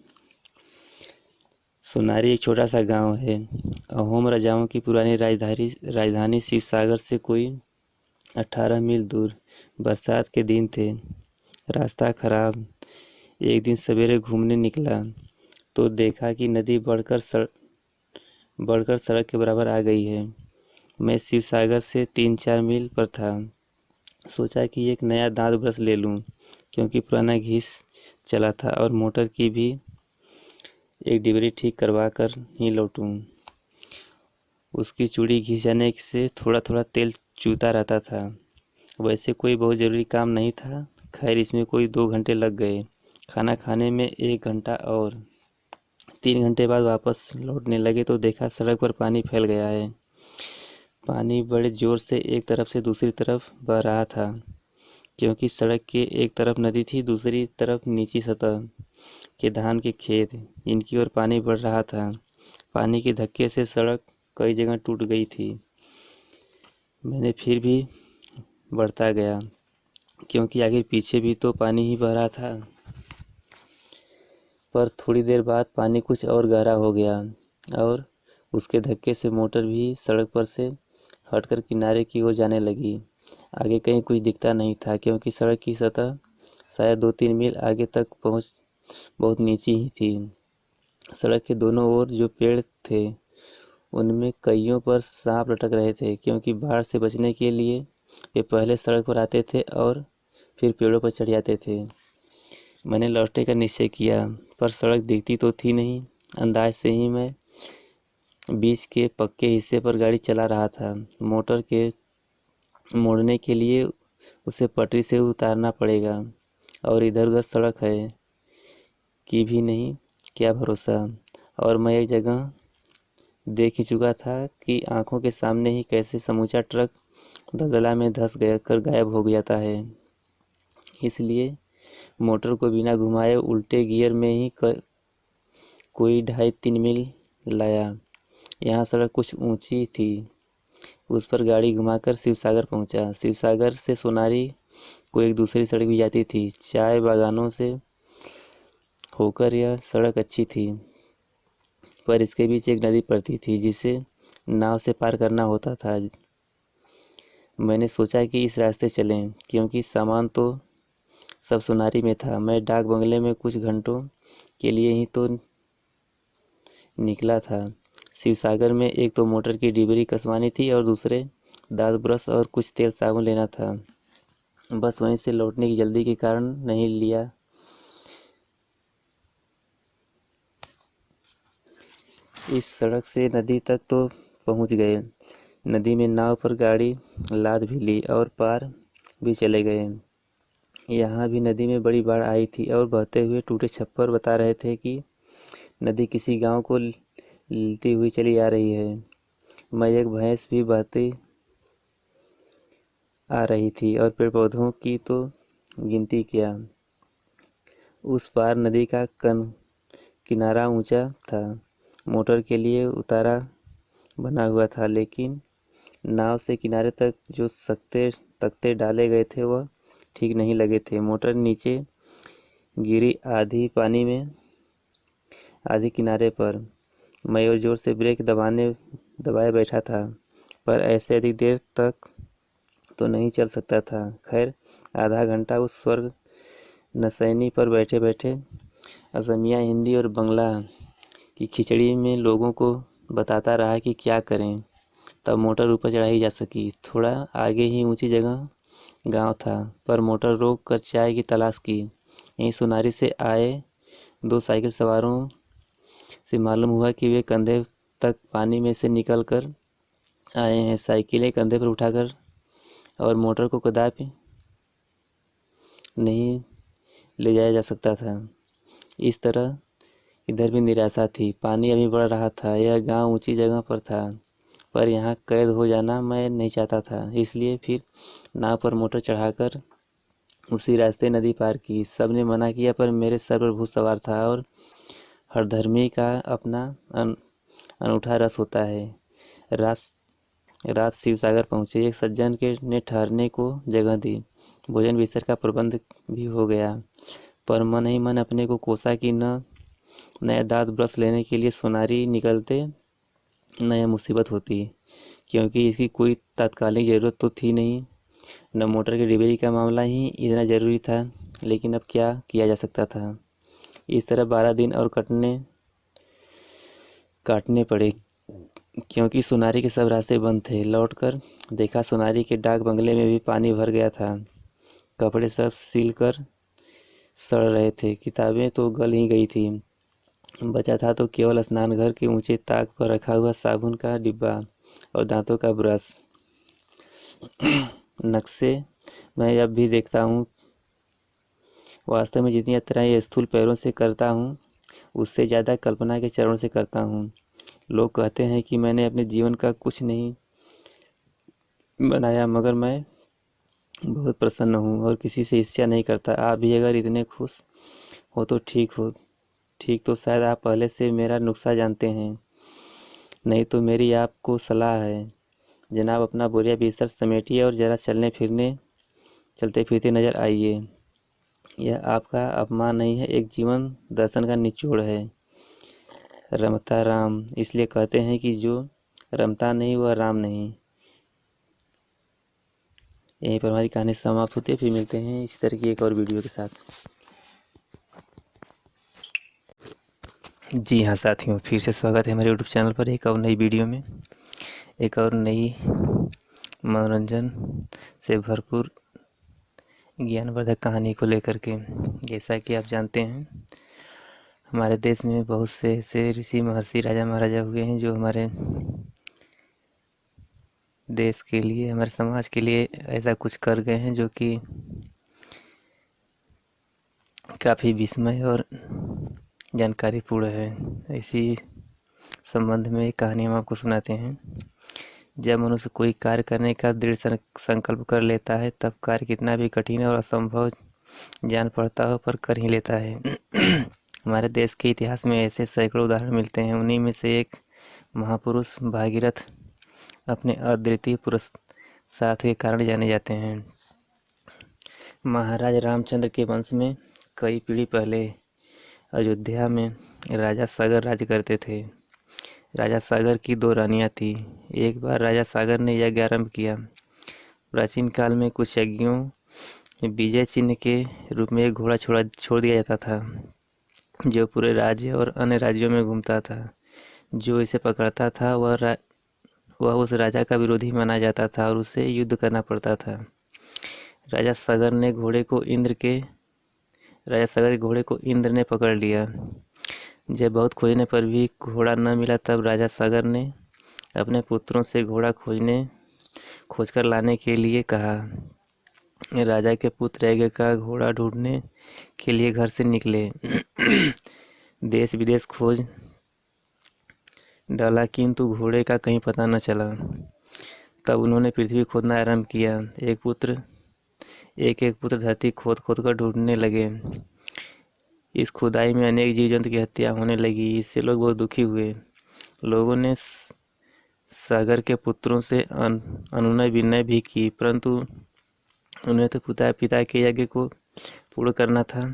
सोनारी एक छोटा सा गांव है। अहोम राजाओं की पुरानी राजधानी शिवसागर से कोई 18 मील दूर। बरसात के दिन थे, रास्ता खराब। एक दिन सवेरे घूमने निकला तो देखा कि नदी बढ़कर सड़क के बराबर आ गई है। मैं शिवसागर से 3-4 मील पर था। सोचा कि एक नया दांत ब्रश ले लूं, क्योंकि पुराना घिस चला था और मोटर की भी एक डिबरी ठीक करवा कर ही लौटूं। उसकी चूड़ी घिस जाने से थोड़ा थोड़ा तेल चूता रहता था। वैसे कोई बहुत ज़रूरी काम नहीं था। खैर इसमें कोई 2 घंटे लग गए, खाना खाने में 1 घंटा, और 3 घंटे बाद वापस लौटने लगे तो देखा सड़क पर पानी फैल गया है। पानी बड़े ज़ोर से एक तरफ से दूसरी तरफ बह रहा था, क्योंकि सड़क के एक तरफ नदी थी, दूसरी तरफ नीची सतह के धान के खेत, इनकी ओर पानी बढ़ रहा था। पानी के धक्के से सड़क कई जगह टूट गई थी। मैंने फिर भी बढ़ता गया, क्योंकि आखिर पीछे भी तो पानी ही बह रहा था। पर थोड़ी देर बाद पानी कुछ और गहरा हो गया, और उसके धक्के से मोटर भी सड़क पर से हटकर किनारे की ओर जाने लगी। आगे कहीं कुछ दिखता नहीं था, क्योंकि सड़क की सतह शायद 2-3 मील आगे तक पहुंच बहुत नीची ही थी। सड़क के दोनों ओर जो पेड़ थे उनमें कईयों पर सांप लटक रहे थे, क्योंकि बाढ़ से बचने के लिए वे पहले सड़क पर आते थे और फिर पेड़ों पर चढ़ जाते थे। मैंने लौटने का निश्चय किया, पर सड़क दिखती तो थी नहीं। अंदाज से ही मैं बीच के पक्के हिस्से पर गाड़ी चला रहा था। मोटर के मोड़ने के लिए उसे पटरी से उतारना पड़ेगा, और इधर उधर सड़क है कि भी नहीं, क्या भरोसा। और मैं एक जगह देख ही चुका था कि आंखों के सामने ही कैसे समूचा ट्रक दलदला में धंस गया कर गायब हो जाता है। इसलिए मोटर को बिना घुमाए उल्टे गियर में ही कोई 2.5-3 मील लाया। यहाँ सड़क कुछ ऊंची थी, उस पर गाड़ी घुमाकर शिवसागर पहुंचा। शिवसागर से सोनारी को एक दूसरी सड़क भी जाती थी। चाय बागानों से होकर यह सड़क अच्छी थी, पर इसके बीच एक नदी पड़ती थी जिसे नाव से पार करना होता था। मैंने सोचा कि इस रास्ते चलें, क्योंकि सामान तो सब सोनारी में था। मैं डाक बंगले में कुछ घंटों के लिए ही तो निकला था। शिवसागर में एक तो मोटर की डिबरी कसवानी थी, और दूसरे दांत ब्रश और कुछ तेल साबुन लेना था। बस वहीं से लौटने की जल्दी के कारण नहीं लिया। इस सड़क से नदी तक तो पहुंच गए। नदी में नाव पर गाड़ी लाद भी ली और पार भी चले गए। यहाँ भी नदी में बड़ी बाढ़ आई थी, और बहते हुए टूटे छप्पर बता रहे थे कि नदी किसी गांव को लेती हुई चली आ रही है। मैं एक भैंस भी बहती आ रही थी, और पेड़ पौधों की तो गिनती क्या। उस पार नदी का किनारा ऊंचा था, मोटर के लिए उतारा बना हुआ था, लेकिन नाव से किनारे तक जो तख्ते डाले गए थे वह ठीक नहीं लगे थे। मोटर नीचे गिरी, आधी पानी में आधी किनारे पर। मैं और जोर से ब्रेक दबाए बैठा था, पर ऐसे अधिक देर तक तो नहीं चल सकता था। खैर आधा घंटा उस स्वर्ग नसैनी पर बैठे बैठे असमिया, हिंदी और बंगला की खिचड़ी में लोगों को बताता रहा कि क्या करें। तब मोटर ऊपर चढ़ाई जा सकी। थोड़ा आगे ही ऊंची जगह गांव था, पर मोटर रोक कर चाय की तलाश की। यहीं सोनारी से आए 2 साइकिल सवारों से मालूम हुआ कि वे कंधे तक पानी में से निकल कर आए हैं। साइकिलें कंधे पर उठाकर और मोटर को कदापि नहीं ले जाया जा सकता था। इस तरह इधर भी निराशा थी। पानी अभी बढ़ रहा था। यह गांव ऊंची जगह पर था, पर यहाँ कैद हो जाना मैं नहीं चाहता था। इसलिए फिर नाव पर मोटर चढ़ाकर उसी रास्ते नदी पार की। सबने मना किया, पर मेरे सर पर भूत सवार था, और हरधर्मी का अपना अनूठा रस होता है। रात शिवसागर पहुँचे। एक सज्जन ने ठहरने को जगह दी। भोजन बिस्तर का प्रबंध भी हो गया, पर मन ही मन अपने को कोसा कि न नया दांत ब्रश लेने के लिए सोनारी निकलते, न यह मुसीबत होती, क्योंकि इसकी कोई तात्कालिक ज़रूरत तो थी नहीं, न मोटर की डिलीवरी का मामला ही इतना ज़रूरी था। लेकिन अब क्या किया जा सकता था। इस तरह 12 दिन और काटने पड़े, क्योंकि सोनारी के सब रास्ते बंद थे। लौटकर देखा सोनारी के डाक बंगले में भी पानी भर गया था। कपड़े सब सिल कर सड़ रहे थे, किताबें तो गल ही गई थी। बचा था तो केवल स्नानघर के ऊंचे ताक पर रखा हुआ साबुन का डिब्बा और दांतों का ब्रश। नक्शे मैं अब भी देखता हूँ। वास्तव में जितनी यात्राएं स्थूल पैरों से करता हूँ, उससे ज़्यादा कल्पना के चरणों से करता हूँ। लोग कहते हैं कि मैंने अपने जीवन का कुछ नहीं बनाया, मगर मैं बहुत प्रसन्न हूँ और किसी से ईर्ष्या नहीं करता। आप भी अगर इतने खुश हो तो ठीक तो शायद आप पहले से मेरा नुस्खा जानते हैं। नहीं तो मेरी आपको सलाह है, जनाब, अपना बोरिया बिस्तर समेटिए और ज़रा चलते फिरते नज़र आइए। यह आपका अपमान नहीं है, एक जीवन दर्शन का निचोड़ है। रमता राम, इसलिए कहते हैं कि जो रमता नहीं वह राम नहीं। यहीं पर हमारी कहानी समाप्त होती है। फिर मिलते हैं इसी तरह की एक और वीडियो के साथ। जी हाँ साथियों, फिर से स्वागत है हमारे यूट्यूब चैनल पर एक और नई वीडियो में, एक और नई मनोरंजन से भरपूर ज्ञानवर्धक कहानी को लेकर के। जैसा कि आप जानते हैं, हमारे देश में बहुत से ऐसे ऋषि महर्षि राजा महाराजा हुए हैं जो हमारे देश के लिए, हमारे समाज के लिए ऐसा कुछ कर गए हैं जो कि काफ़ी विस्मय और जानकारीपूर्ण है। इसी संबंध में एक कहानी हम आपको सुनाते हैं। जब मनुष्य कोई कार्य करने का दृढ़ संकल्प कर लेता है, तब कार्य कितना भी कठिन और असंभव जान पड़ता हो, पर कर ही लेता है। हमारे देश के इतिहास में ऐसे सैकड़ों उदाहरण मिलते हैं। उन्हीं में से एक महापुरुष भागीरथ अपने अद्वितीय पुरुषार्थ के कारण जाने जाते हैं। महाराज रामचंद्र के वंश में कई पीढ़ी पहले अयोध्या में राजा सागर राज्य करते थे। राजा सागर की दो रानियां थी। एक बार राजा सागर ने यज्ञ आरंभ किया। प्राचीन काल में कुछ यज्ञों में विजय चिन्ह के रूप में एक घोड़ा छोड़ दिया जाता था, जो पूरे राज्य और अन्य राज्यों में घूमता था। जो इसे पकड़ता था वह उस राजा का विरोधी माना जाता था और उसे युद्ध करना पड़ता था। राजा सागर के घोड़े को इंद्र ने पकड़ लिया। जब बहुत खोजने पर भी घोड़ा न मिला, तब राजा सागर ने अपने पुत्रों से घोड़ा खोजकर लाने के लिए कहा। राजा के पुत्र यज्ञ का घोड़ा ढूंढने के लिए घर से निकले। देश विदेश खोज डाला, किंतु घोड़े का कहीं पता न चला। तब उन्होंने पृथ्वी खोदना आरंभ किया। एक एक पुत्र धरती खोद खोद कर ढूंढने लगे। इस खुदाई में अनेक जीव जंतु की हत्या होने लगी। इससे लोग बहुत दुखी हुए। लोगों ने सागर के पुत्रों से अनुनय विनय भी की, परंतु उन्हें तो पिता के यज्ञ को पूर्ण करना था।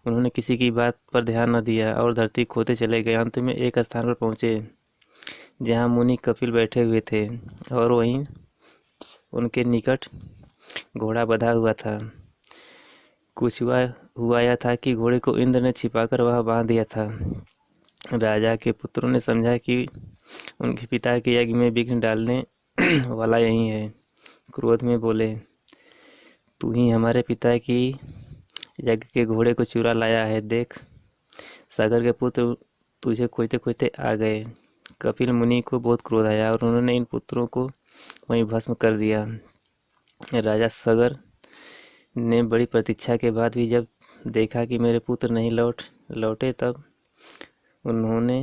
उन्होंने किसी की बात पर ध्यान न दिया और धरती खोदते चले गए। अंत में एक स्थान पर पहुंचे जहां मुनि कपिल बैठे हुए थे और वहीं उनके निकट घोड़ा बंधा हुआ था। कुछ हुआ यह था कि घोड़े को इंद्र ने छिपाकर वहां बांध दिया था। राजा के पुत्रों ने समझा कि उनके पिता के यज्ञ में विघ्न डालने वाला यही है। क्रोध में बोले, तू ही हमारे पिता की यज्ञ के घोड़े को चुरा लाया है। देख, सागर के पुत्र तुझे खोजते खोजते आ गए। कपिल मुनि को बहुत क्रोध आया और उन्होंने इन पुत्रों को वहीं भस्म कर दिया। राजा सागर ने बड़ी प्रतीक्षा के बाद भी जब देखा कि मेरे पुत्र नहीं लौटे, तब उन्होंने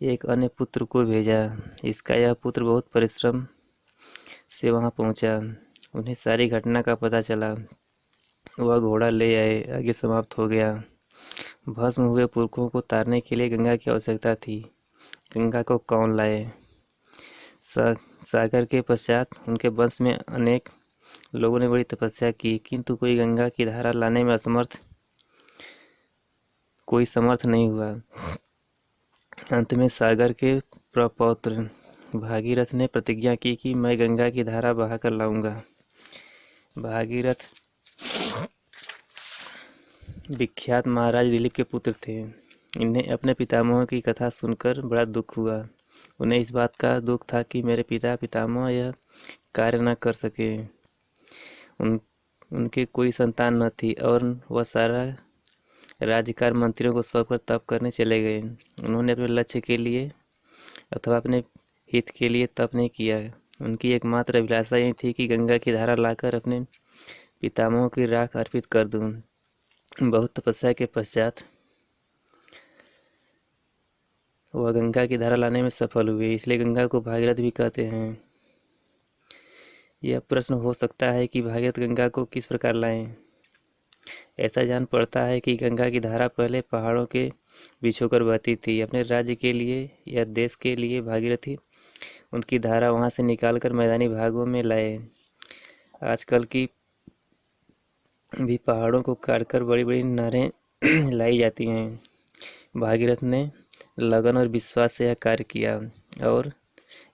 एक अन्य पुत्र को भेजा। इसका यह पुत्र बहुत परिश्रम से वहां पहुंचा। उन्हें सारी घटना का पता चला। वह घोड़ा ले आए। आगे समाप्त हो गया। भस्म हुए पुरखों को तारने के लिए गंगा की आवश्यकता थी। गंगा को कौन लाए? सागर के पश्चात उनके वंश में अनेक लोगों ने बड़ी तपस्या की, किंतु कोई गंगा की धारा लाने में कोई समर्थ नहीं हुआ। अंत में सागर के प्रपौत्र भागीरथ ने प्रतिज्ञा की कि मैं गंगा की धारा बहा कर लाऊंगा। भागीरथ विख्यात महाराज दिलीप के पुत्र थे। इन्हें अपने पितामह की कथा सुनकर बड़ा दुख हुआ। उन्हें इस बात का दुख था कि मेरे पितामह यह कार्य न कर सके। उनके कोई संतान न थी और वह सारा राज्यकार मंत्रियों को सौंपकर तप करने चले गए। उन्होंने अपने लक्ष्य के लिए अथवा अपने हित के लिए तप नहीं किया। उनकी एकमात्र अभिलाषा यही थी कि गंगा की धारा लाकर अपने पितामहों की राख अर्पित कर दूं। बहुत तपस्या के पश्चात वह गंगा की धारा लाने में सफल हुए, इसलिए गंगा को भागीरथ भी कहते हैं। यह प्रश्न हो सकता है कि भागीरथ गंगा को किस प्रकार लाएं। ऐसा जान पड़ता है कि गंगा की धारा पहले पहाड़ों के बीच होकर बहती थी। अपने राज्य के लिए या देश के लिए भागीरथी उनकी धारा वहां से निकालकर मैदानी भागों में लाए। आजकल की भी पहाड़ों को काटकर बड़ी बड़ी नहरें लाई जाती हैं। भागीरथ ने लगन और विश्वास से यह कार्य किया और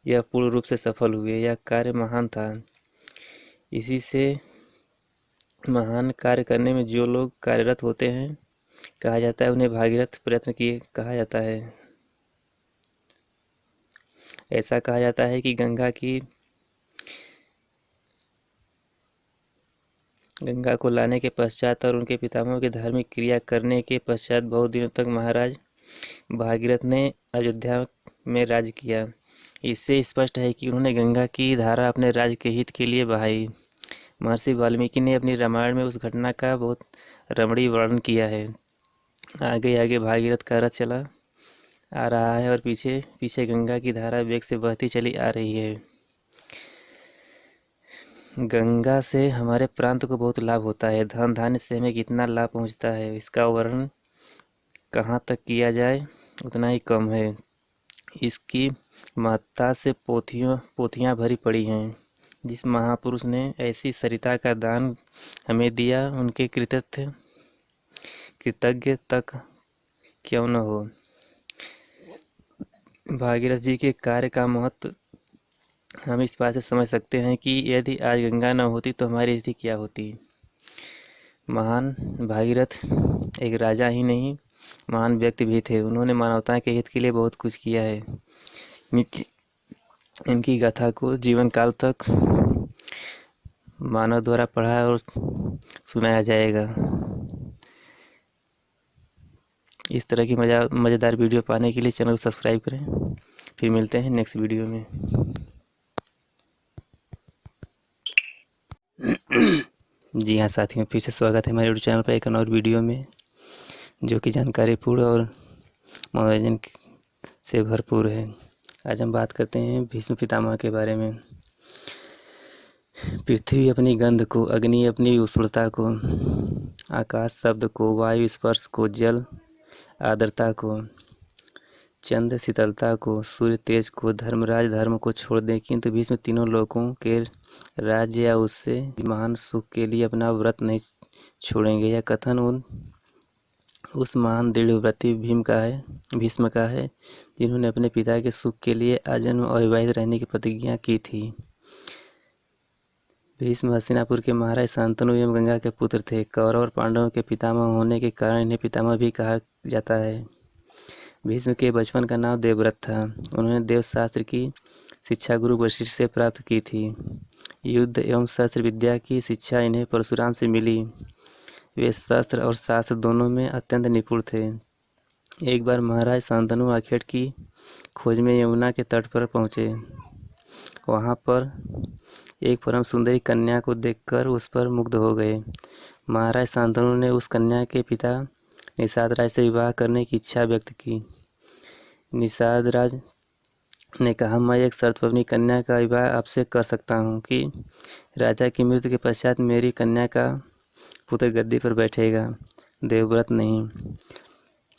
यह पूर्ण रूप से सफल हुए। यह कार्य महान था। इसी से महान कार्य करने में जो लोग कार्यरत होते हैं कहा जाता है उन्हें भागीरथ प्रयत्न किए कहा जाता है। ऐसा कहा जाता है कि गंगा को लाने के पश्चात और उनके पितामहों की धार्मिक क्रिया करने के पश्चात बहुत दिनों तक महाराज भागीरथ ने अयोध्या में राज्य किया। इससे स्पष्ट है कि उन्होंने गंगा की धारा अपने राज्य के हित के लिए बहाई। महर्षि वाल्मीकि ने अपनी रामायण में उस घटना का बहुत रमणीय वर्णन किया है। आगे आगे भागीरथ का रथ चला आ रहा है और पीछे पीछे गंगा की धारा वेग से बहती चली आ रही है। गंगा से हमारे प्रांत को बहुत लाभ होता है। धन धान्य से हमें कितना लाभ पहुंचता है, इसका वर्णन कहाँ तक किया जाए उतना ही कम है। इसकी महत्ता से पोथियाँ भरी पड़ी हैं। जिस महापुरुष ने ऐसी सरिता का दान हमें दिया, उनके कृतज्ञ तक क्यों न हो। भागीरथ जी के कार्य का महत्व हम इस बात से समझ सकते हैं कि यदि आज गंगा न होती तो हमारी स्थिति क्या होती। महान भागीरथ एक राजा ही नहीं महान व्यक्ति भी थे। उन्होंने मानवता के हित के लिए बहुत कुछ किया है। इनकी गाथा को जीवन काल तक मानव द्वारा पढ़ा और सुनाया जाएगा। इस तरह की मज़ेदार वीडियो पाने के लिए चैनल को सब्सक्राइब करें। फिर मिलते हैं नेक्स्ट वीडियो में। जी हाँ साथियों, फिर से स्वागत है हमारे यूट्यूब चैनल पर एक और वीडियो में, जो कि जानकारीपूर्ण और मनोरंजन से भरपूर है। आज हम बात करते हैं भीष्म पितामह के बारे में। पृथ्वी अपनी गंध को, अग्नि अपनी उष्णता को, आकाश शब्द को, वायु स्पर्श को, जल आर्द्रता को, चंद्र शीतलता को, सूर्य तेज को, धर्मराज धर्म को छोड़ दें, किंतु भीष्म तीनों लोकों के राज्य या उससे महान सुख के लिए अपना व्रत नहीं छोड़ेंगे। यह कथन उस महान दृढ़व्रती भीष्म का है जिन्होंने अपने पिता के सुख के लिए आजन्म अविवाहित रहने की प्रतिज्ञा की थी। भीष्म हस्तिनापुर के महाराज शांतनु एवं गंगा के पुत्र थे। कौरव और पांडवों के पितामह होने के कारण इन्हें पितामह भी कहा जाता है। भीष्म के बचपन का नाम देवव्रत था। उन्होंने देवशास्त्र की शिक्षा गुरु वशिष्ठ से प्राप्त की थी। युद्ध एवं शस्त्र विद्या की शिक्षा इन्हें परशुराम से मिली। वे शस्त्र और शास्त्र दोनों में अत्यंत निपुण थे। एक बार महाराज शांतनु आखेट की खोज में यमुना के तट पर पहुँचे। वहाँ पर एक परम सुंदरी कन्या को देखकर उस पर मुग्ध हो गए। महाराज शांतनु ने उस कन्या के पिता निषाद राज से विवाह करने की इच्छा व्यक्त की। निषाद राज ने कहा, मैं एक शर्त पर अपनी कन्या का विवाह आपसे कर सकता हूँ कि राजा की मृत्यु के पश्चात मेरी कन्या का पुत्र गद्दी पर बैठेगा, देवव्रत नहीं।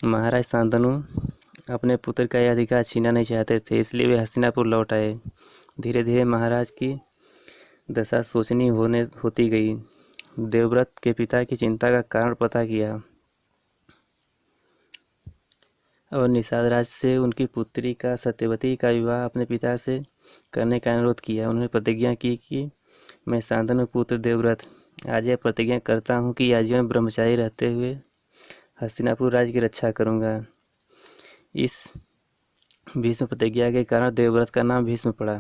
महाराज शांतनु अपने पुत्र का यह अधिकार छीनना नहीं चाहते थे, इसलिए वे हस्तिनापुर लौट आए। धीरे धीरे महाराज की दशा सोचनी होती गई। देवव्रत के पिता की चिंता का कारण पता किया और निषाद राज से उनकी पुत्री का सत्यवती का विवाह अपने पिता से करने का अनुरोध किया। उन्होंने प्रतिज्ञा की कि मैं शांतनु पुत्र देवव्रत आज यह प्रतिज्ञा करता हूँ कि आजीवन ब्रह्मचारी रहते हुए हस्तिनापुर राज्य की रक्षा करूँगा। इस भीष्म प्रतिज्ञा के कारण देवव्रत का नाम भीष्म पड़ा।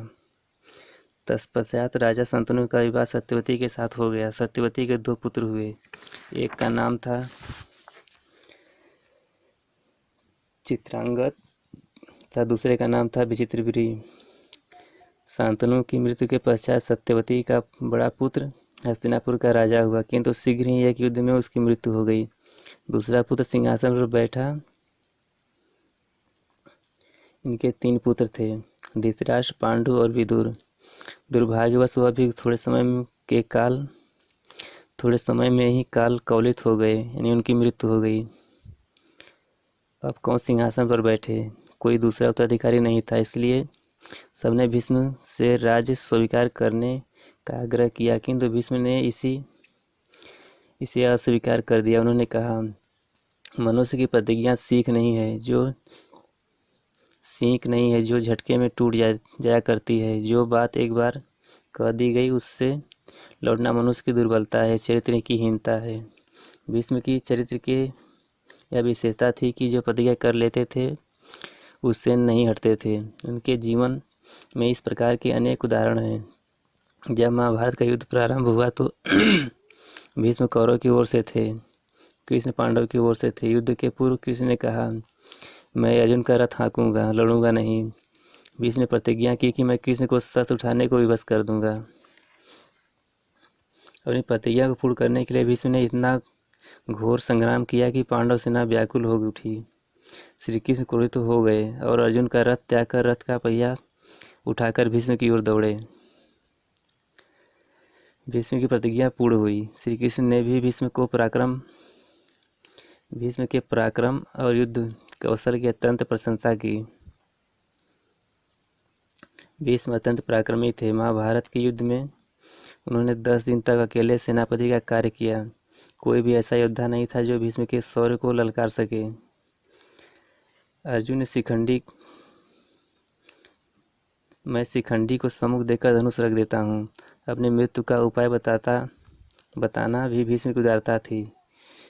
तत्पश्चात राजा शांतनु का विवाह सत्यवती के साथ हो गया। सत्यवती के 2 पुत्र हुए। एक का नाम था चित्रांगद तथा दूसरे का नाम था विचित्रवीर्य। शांतनु की मृत्यु के पश्चात सत्यवती का बड़ा पुत्र हस्तिनापुर का राजा हुआ, किंतु शीघ्र ही एक युद्ध में उसकी मृत्यु हो गई। दूसरा पुत्र सिंहासन पर बैठा। इनके 3 पुत्र थे, धृतराष्ट्र, पांडु और विदुर। दुर्भाग्यवश वह भी थोड़े समय में ही काल कवलित हो गए, यानी उनकी मृत्यु हो गई। अब कौन सिंहासन पर बैठे? कोई दूसरा उत्तराधिकारी नहीं था, इसलिए सबने भीष्म से राज्य स्वीकार करने का आग्रह किया, किंतु भीष्म ने इसे अस्वीकार कर दिया। उन्होंने कहा, मनुष्य की प्रतिज्ञा सीख नहीं है जो झटके में टूट जाया करती है। जो बात एक बार कह दी गई उससे लौटना मनुष्य की दुर्बलता है, चरित्र की हीनता है। भीष्म की चरित्र की यह विशेषता थी कि जो प्रतिज्ञा कर लेते थे उससे नहीं हटते थे। उनके जीवन में इस प्रकार के अनेक उदाहरण हैं। जब महाभारत का युद्ध प्रारंभ हुआ तो भीष्म कौरव की ओर से थे, कृष्ण पांडव की ओर से थे। युद्ध के पूर्व कृष्ण ने कहा, मैं अर्जुन का रथ हाँकूंगा, लड़ूंगा नहीं। भीष्म ने प्रतिज्ञा की कि मैं कृष्ण को शस्त्र उठाने को विवश कर दूंगा। अपनी प्रतिज्ञा को पूर्ण करने के लिए भीष्म ने इतना घोर संग्राम किया कि पांडव सेना व्याकुल हो उठी। श्री कृष्ण क्रोधित हो गए और अर्जुन का रथ त्याग कर रथ का पहिया उठाकर भीष्म की ओर दौड़े। भीष्म की प्रतिज्ञा पूर्ण हुई। श्री कृष्ण ने भी भीष्म के पराक्रम और युद्ध कौशल की अत्यंत प्रशंसा की। भीष्म अत्यंत पराक्रमी थे। महाभारत के युद्ध में उन्होंने 10 दिन तक अकेले सेनापति का कार्य किया। कोई भी ऐसा योद्धा नहीं था जो भीष्म के शौर्य को ललकार सके। अर्जुन ने मैं शिखंडी को सम्मुख देकर धनुष रख देता हूँ। अपनी मृत्यु का उपाय बताना भी भीष्म की उदारता थी।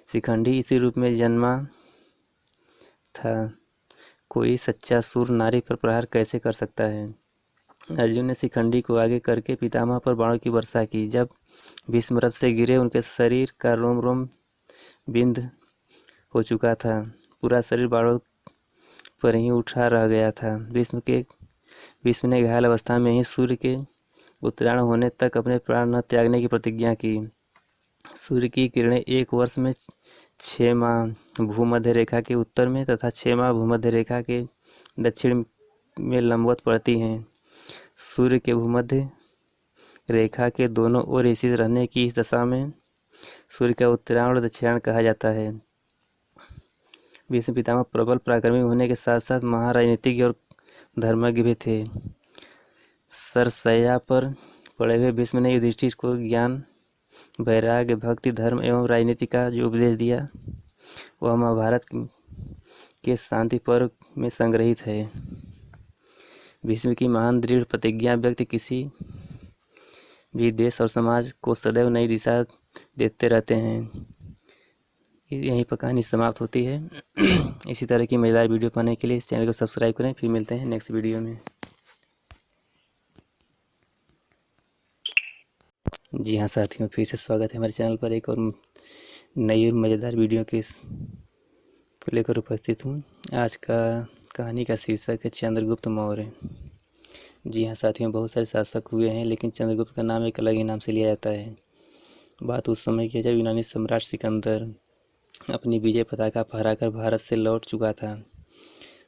शिखंडी इसी रूप में जन्मा था। कोई सच्चा सूर नारी पर प्रहार कैसे कर सकता है? अर्जुन ने शिखंडी को आगे करके पितामह पर बाणों की वर्षा की। जब भीष्म रथ से गिरे, उनके शरीर का रोम रोम बिंद हो चुका था। पूरा शरीर बाणों पर ही उठा रह गया था। भीष्म ने घायल अवस्था में ही सूर्य के उत्तरायण होने तक अपने प्राण न त्यागने की प्रतिज्ञा की। सूर्य की किरणें 1 वर्ष में 6 माह भूमध्य रेखा के उत्तर में तथा 6 माह भूमध्य रेखा के दक्षिण में लंबवत पड़ती हैं। सूर्य के भूमध्य रेखा के दोनों ओर स्थित रहने की इस दशा में सूर्य का उत्तरायण और दक्षिणायन कहा जाता है। भीष्म पितामह प्रबल पराक्रमी होने के साथ साथ महाराजनीतिज्ञ और धर्मज्ञ भी थे। सरसैया पर पड़े हुए भीष्म ने युधिष्ठिर को ज्ञान, वैराग्य, भक्ति, धर्म एवं राजनीति का जो उपदेश दिया वह महाभारत के शांति पर्व में संग्रहित है। भीष्म की महान दृढ़ प्रतिज्ञा व्यक्ति किसी भी देश और समाज को सदैव नई दिशा देते रहते हैं। यहीं पर कहानी समाप्त होती है। इसी तरह की मज़ेदार वीडियो पाने के लिए इस चैनल को सब्सक्राइब करें। फिर मिलते हैं नेक्स्ट वीडियो में। जी हाँ साथियों, फिर से स्वागत है हमारे चैनल पर एक और नई और मज़ेदार वीडियो को लेकर उपस्थित हूँ। आज का कहानी का शीर्षक है चंद्रगुप्त मौर्य। जी हाँ साथियों, बहुत सारे शासक हुए हैं, लेकिन चंद्रगुप्त का नाम एक अलग ही नाम से लिया जाता है। बात उस समय की जब यूनानी सम्राट सिकंदर अपनी विजय पताका फहराकर भारत से लौट चुका था।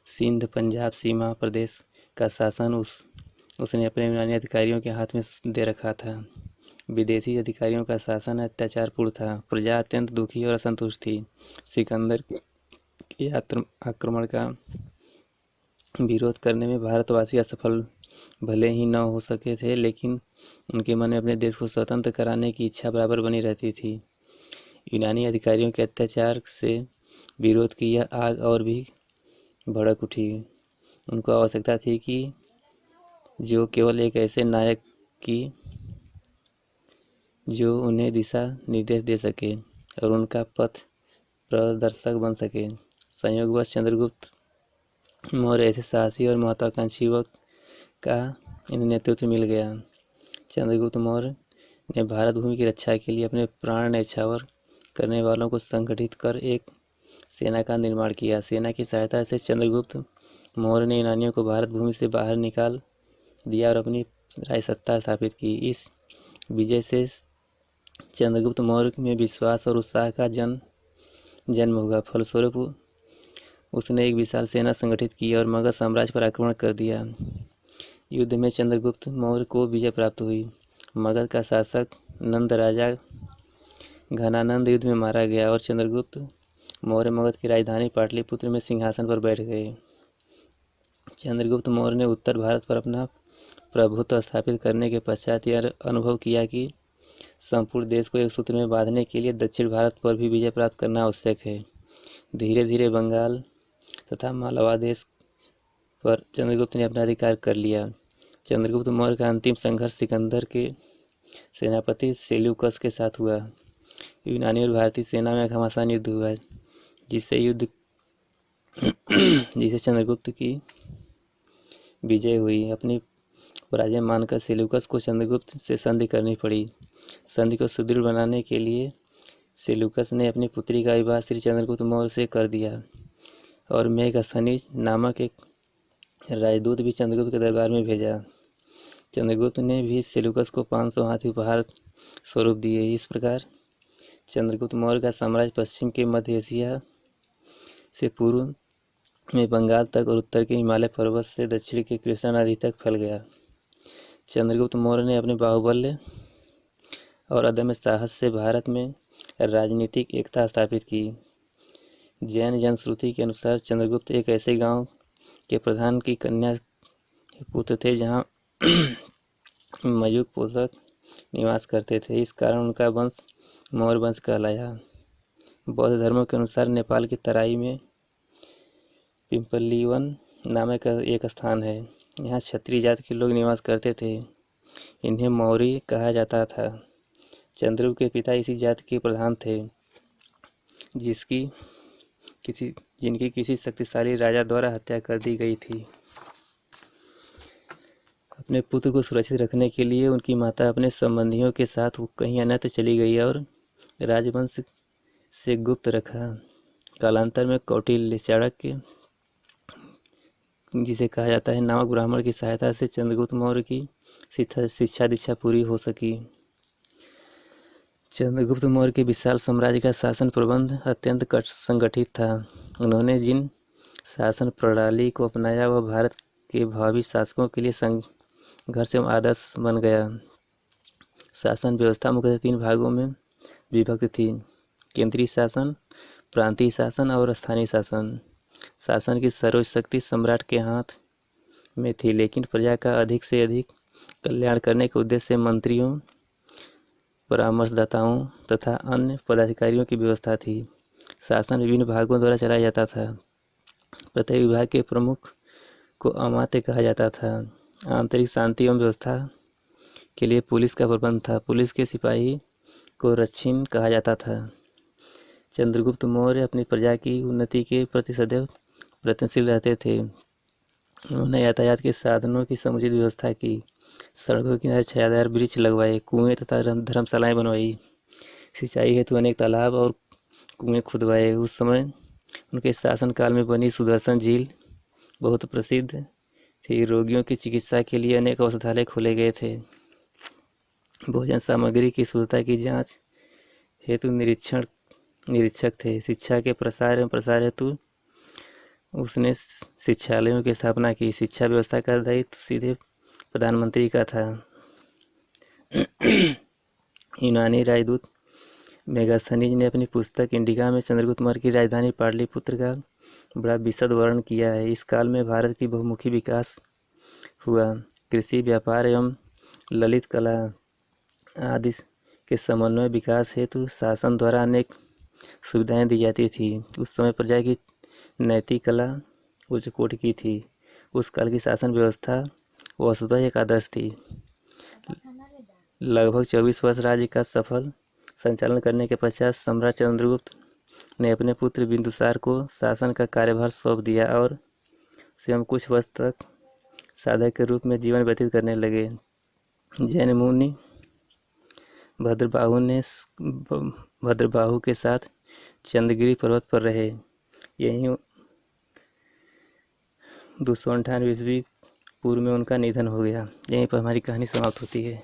सिंध पंजाब सीमा प्रदेश का शासन उसने अपने यूनानी अधिकारियों के हाथ में दे रखा था। विदेशी अधिकारियों का शासन अत्याचारपूर्ण था। प्रजा अत्यंत दुखी और असंतुष्ट थी। सिकंदर के आक्रमण का विरोध करने में भारतवासी असफल भले ही न हो सके थे, लेकिन उनके मन में अपने देश को स्वतंत्र कराने की इच्छा बराबर बनी रहती थी। यूनानी अधिकारियों के अत्याचार से विरोध की यह आग और भी भड़क उठी। उनको आवश्यकता थी कि जो केवल एक ऐसे नायक की जो उन्हें दिशा निर्देश दे सके और उनका पथ प्रदर्शक बन सके। संयोगवश चंद्रगुप्त मौर्य ऐसे साहसी और महत्वाकांक्षी युवक का इन्हें नेतृत्व मिल गया। चंद्रगुप्त मौर्य ने भारत भूमि की रक्षा के लिए अपने प्राण न्यौछावर करने वालों को संगठित कर एक सेना का निर्माण किया। सेना की सहायता से चंद्रगुप्त मौर्य ने यूनानियों को भारत भूमि से बाहर निकाल दिया और अपनी राज सत्ता स्थापित की। इस विजय से चंद्रगुप्त मौर्य में विश्वास और उत्साह का जन्म हुआ। फलस्वरूप उसने एक विशाल सेना संगठित की और मगध साम्राज्य पर आक्रमण कर दिया। युद्ध में चंद्रगुप्त मौर्य को विजय प्राप्त हुई। मगध का शासक नंद राजा घनानंद युद्ध में मारा गया और चंद्रगुप्त मौर्य मगध की राजधानी पाटलिपुत्र में सिंहासन पर बैठ गए। चंद्रगुप्त मौर्य ने उत्तर भारत पर अपना प्रभुत्व स्थापित करने के पश्चात यह अनुभव किया कि संपूर्ण देश को एक सूत्र में बांधने के लिए दक्षिण भारत पर भी विजय प्राप्त करना आवश्यक है। धीरे धीरे बंगाल तथा मालवा देश पर चंद्रगुप्त ने अपना अधिकार कर लिया। चंद्रगुप्त मौर्य का अंतिम संघर्ष सिकंदर के सेनापति सेल्यूकस के साथ हुआ। यूनानी और भारतीय सेना में घमासान युद्ध हुआ, जिससे चंद्रगुप्त की विजय हुई। अपनी पराजय मानकर सेल्यूकस को चंद्रगुप्त से संधि करनी पड़ी। संधि को सुदृढ़ बनाने के लिए सेल्यूकस ने अपनी पुत्री का विवाह श्री चंद्रगुप्त मौर्य से कर दिया और मेघस्थनीज नामक एक राजदूत भी चंद्रगुप्त के दरबार में भेजा। चंद्रगुप्त ने भी सेल्यूकस को 500 हाथी उपहार स्वरूप दिए। इस प्रकार चंद्रगुप्त मौर्य का साम्राज्य पश्चिम के मध्य एशिया से पूर्व में बंगाल तक और उत्तर के हिमालय पर्वत से दक्षिण के कृष्णा नदी तक फैल गया। चंद्रगुप्त मौर्य ने अपने बाहुबल्य और अदम्य साहस से भारत में राजनीतिक एकता स्थापित की। जैन जनश्रुति के अनुसार चंद्रगुप्त एक ऐसे गांव के प्रधान की कन्या के पुत्र थे जहां मयूख पोषक निवास करते थे। इस कारण उनका वंश मौर्य वंश कहलाया। बौद्ध धर्मों के अनुसार नेपाल की तराई में पिंपलीवन नामक एक स्थान है। यहाँ क्षत्रिय जाति के लोग निवास करते थे। इन्हें मौर्य कहा जाता था। चंद्रगुप्त के पिता इसी जाति के प्रधान थे, जिनकी किसी शक्तिशाली राजा द्वारा हत्या कर दी गई थी। अपने पुत्र को सुरक्षित रखने के लिए उनकी माता अपने संबंधियों के साथ कहीं अन्यत्र चली गई और राजवंश से गुप्त रखा। कालांतर में कौटिल्य चाणक्य, जिसे कहा जाता है, नामक ब्राह्मण की सहायता से चंद्रगुप्त मौर्य की शिक्षा दीक्षा पूरी हो सकी। चंद्रगुप्त मौर्य के विशाल साम्राज्य का शासन प्रबंध अत्यंत संगठित था। उन्होंने जिन शासन प्रणाली को अपनाया वह भारत के भावी शासकों के लिए संघर्ष एवं आदर्श बन गया। शासन व्यवस्था मुख्यतः 3 भागों में विभक्त थी: केंद्रीय शासन, प्रांतीय शासन और स्थानीय शासन। शासन की सर्वोच्च शक्ति सम्राट के हाथ में थी, लेकिन प्रजा का अधिक से अधिक कल्याण करने के उद्देश्य से मंत्रियों, परामर्शदाताओं तथा अन्य पदाधिकारियों की व्यवस्था थी। शासन विभिन्न भागों द्वारा चलाया जाता था। प्रत्येक विभाग के प्रमुख को अमात्य कहा जाता था। आंतरिक शांति एवं व्यवस्था के लिए पुलिस का प्रबंध था। पुलिस के सिपाही को रक्षिण कहा जाता था। चंद्रगुप्त मौर्य अपनी प्रजा की उन्नति के प्रति सदैव प्रयत्नशील रहते थे। उन्होंने यातायात के साधनों की समुचित व्यवस्था की, सड़कों के किनारे छायादार वृक्ष लगवाए, कुएं तथा धर्मशालाएं बनवाई, सिंचाई हेतु अनेक तालाब और कुएं खुदवाए। उस समय उनके शासनकाल में बनी सुदर्शन झील बहुत प्रसिद्ध थी। रोगियों की चिकित्सा के लिए अनेक औषधालय खोले गए थे। भोजन सामग्री की शुद्धता की जांच हेतु निरीक्षक थे। शिक्षा के प्रसार हेतु उसने शिक्षालयों की स्थापना की। शिक्षा व्यवस्था का दायित्व सीधे प्रधानमंत्री का था। यूनानी राजदूत मेगास्थनीज ने अपनी पुस्तक इंडिका में चंद्रगुप्त मौर्य की राजधानी पाटलिपुत्र का बड़ा विशद वर्णन किया है। इस काल में भारत की बहुमुखी विकास हुआ। कृषि, व्यापार एवं ललित कला आदि के समन्वय विकास हेतु शासन द्वारा अनेक सुविधाएं दी जाती थी। उस समय प्रजा की नैतिक कला उच्च कोटि की थी। उस काल की शासन व्यवस्था वस्तुतः एक आदर्श थी। लगभग 24 वर्ष राज्य का सफल संचालन करने के पश्चात सम्राट चंद्रगुप्त ने अपने पुत्र बिंदुसार को शासन का कार्यभार सौंप दिया और स्वयं कुछ वर्ष तक साधक के रूप में जीवन व्यतीत करने लगे। जैन मुनि भद्रबाहु के साथ चंद्रगिरी पर्वत पर रहे। यहीं 298 ईस्वी पूर्व में उनका निधन हो गया। यहीं पर हमारी कहानी समाप्त होती है।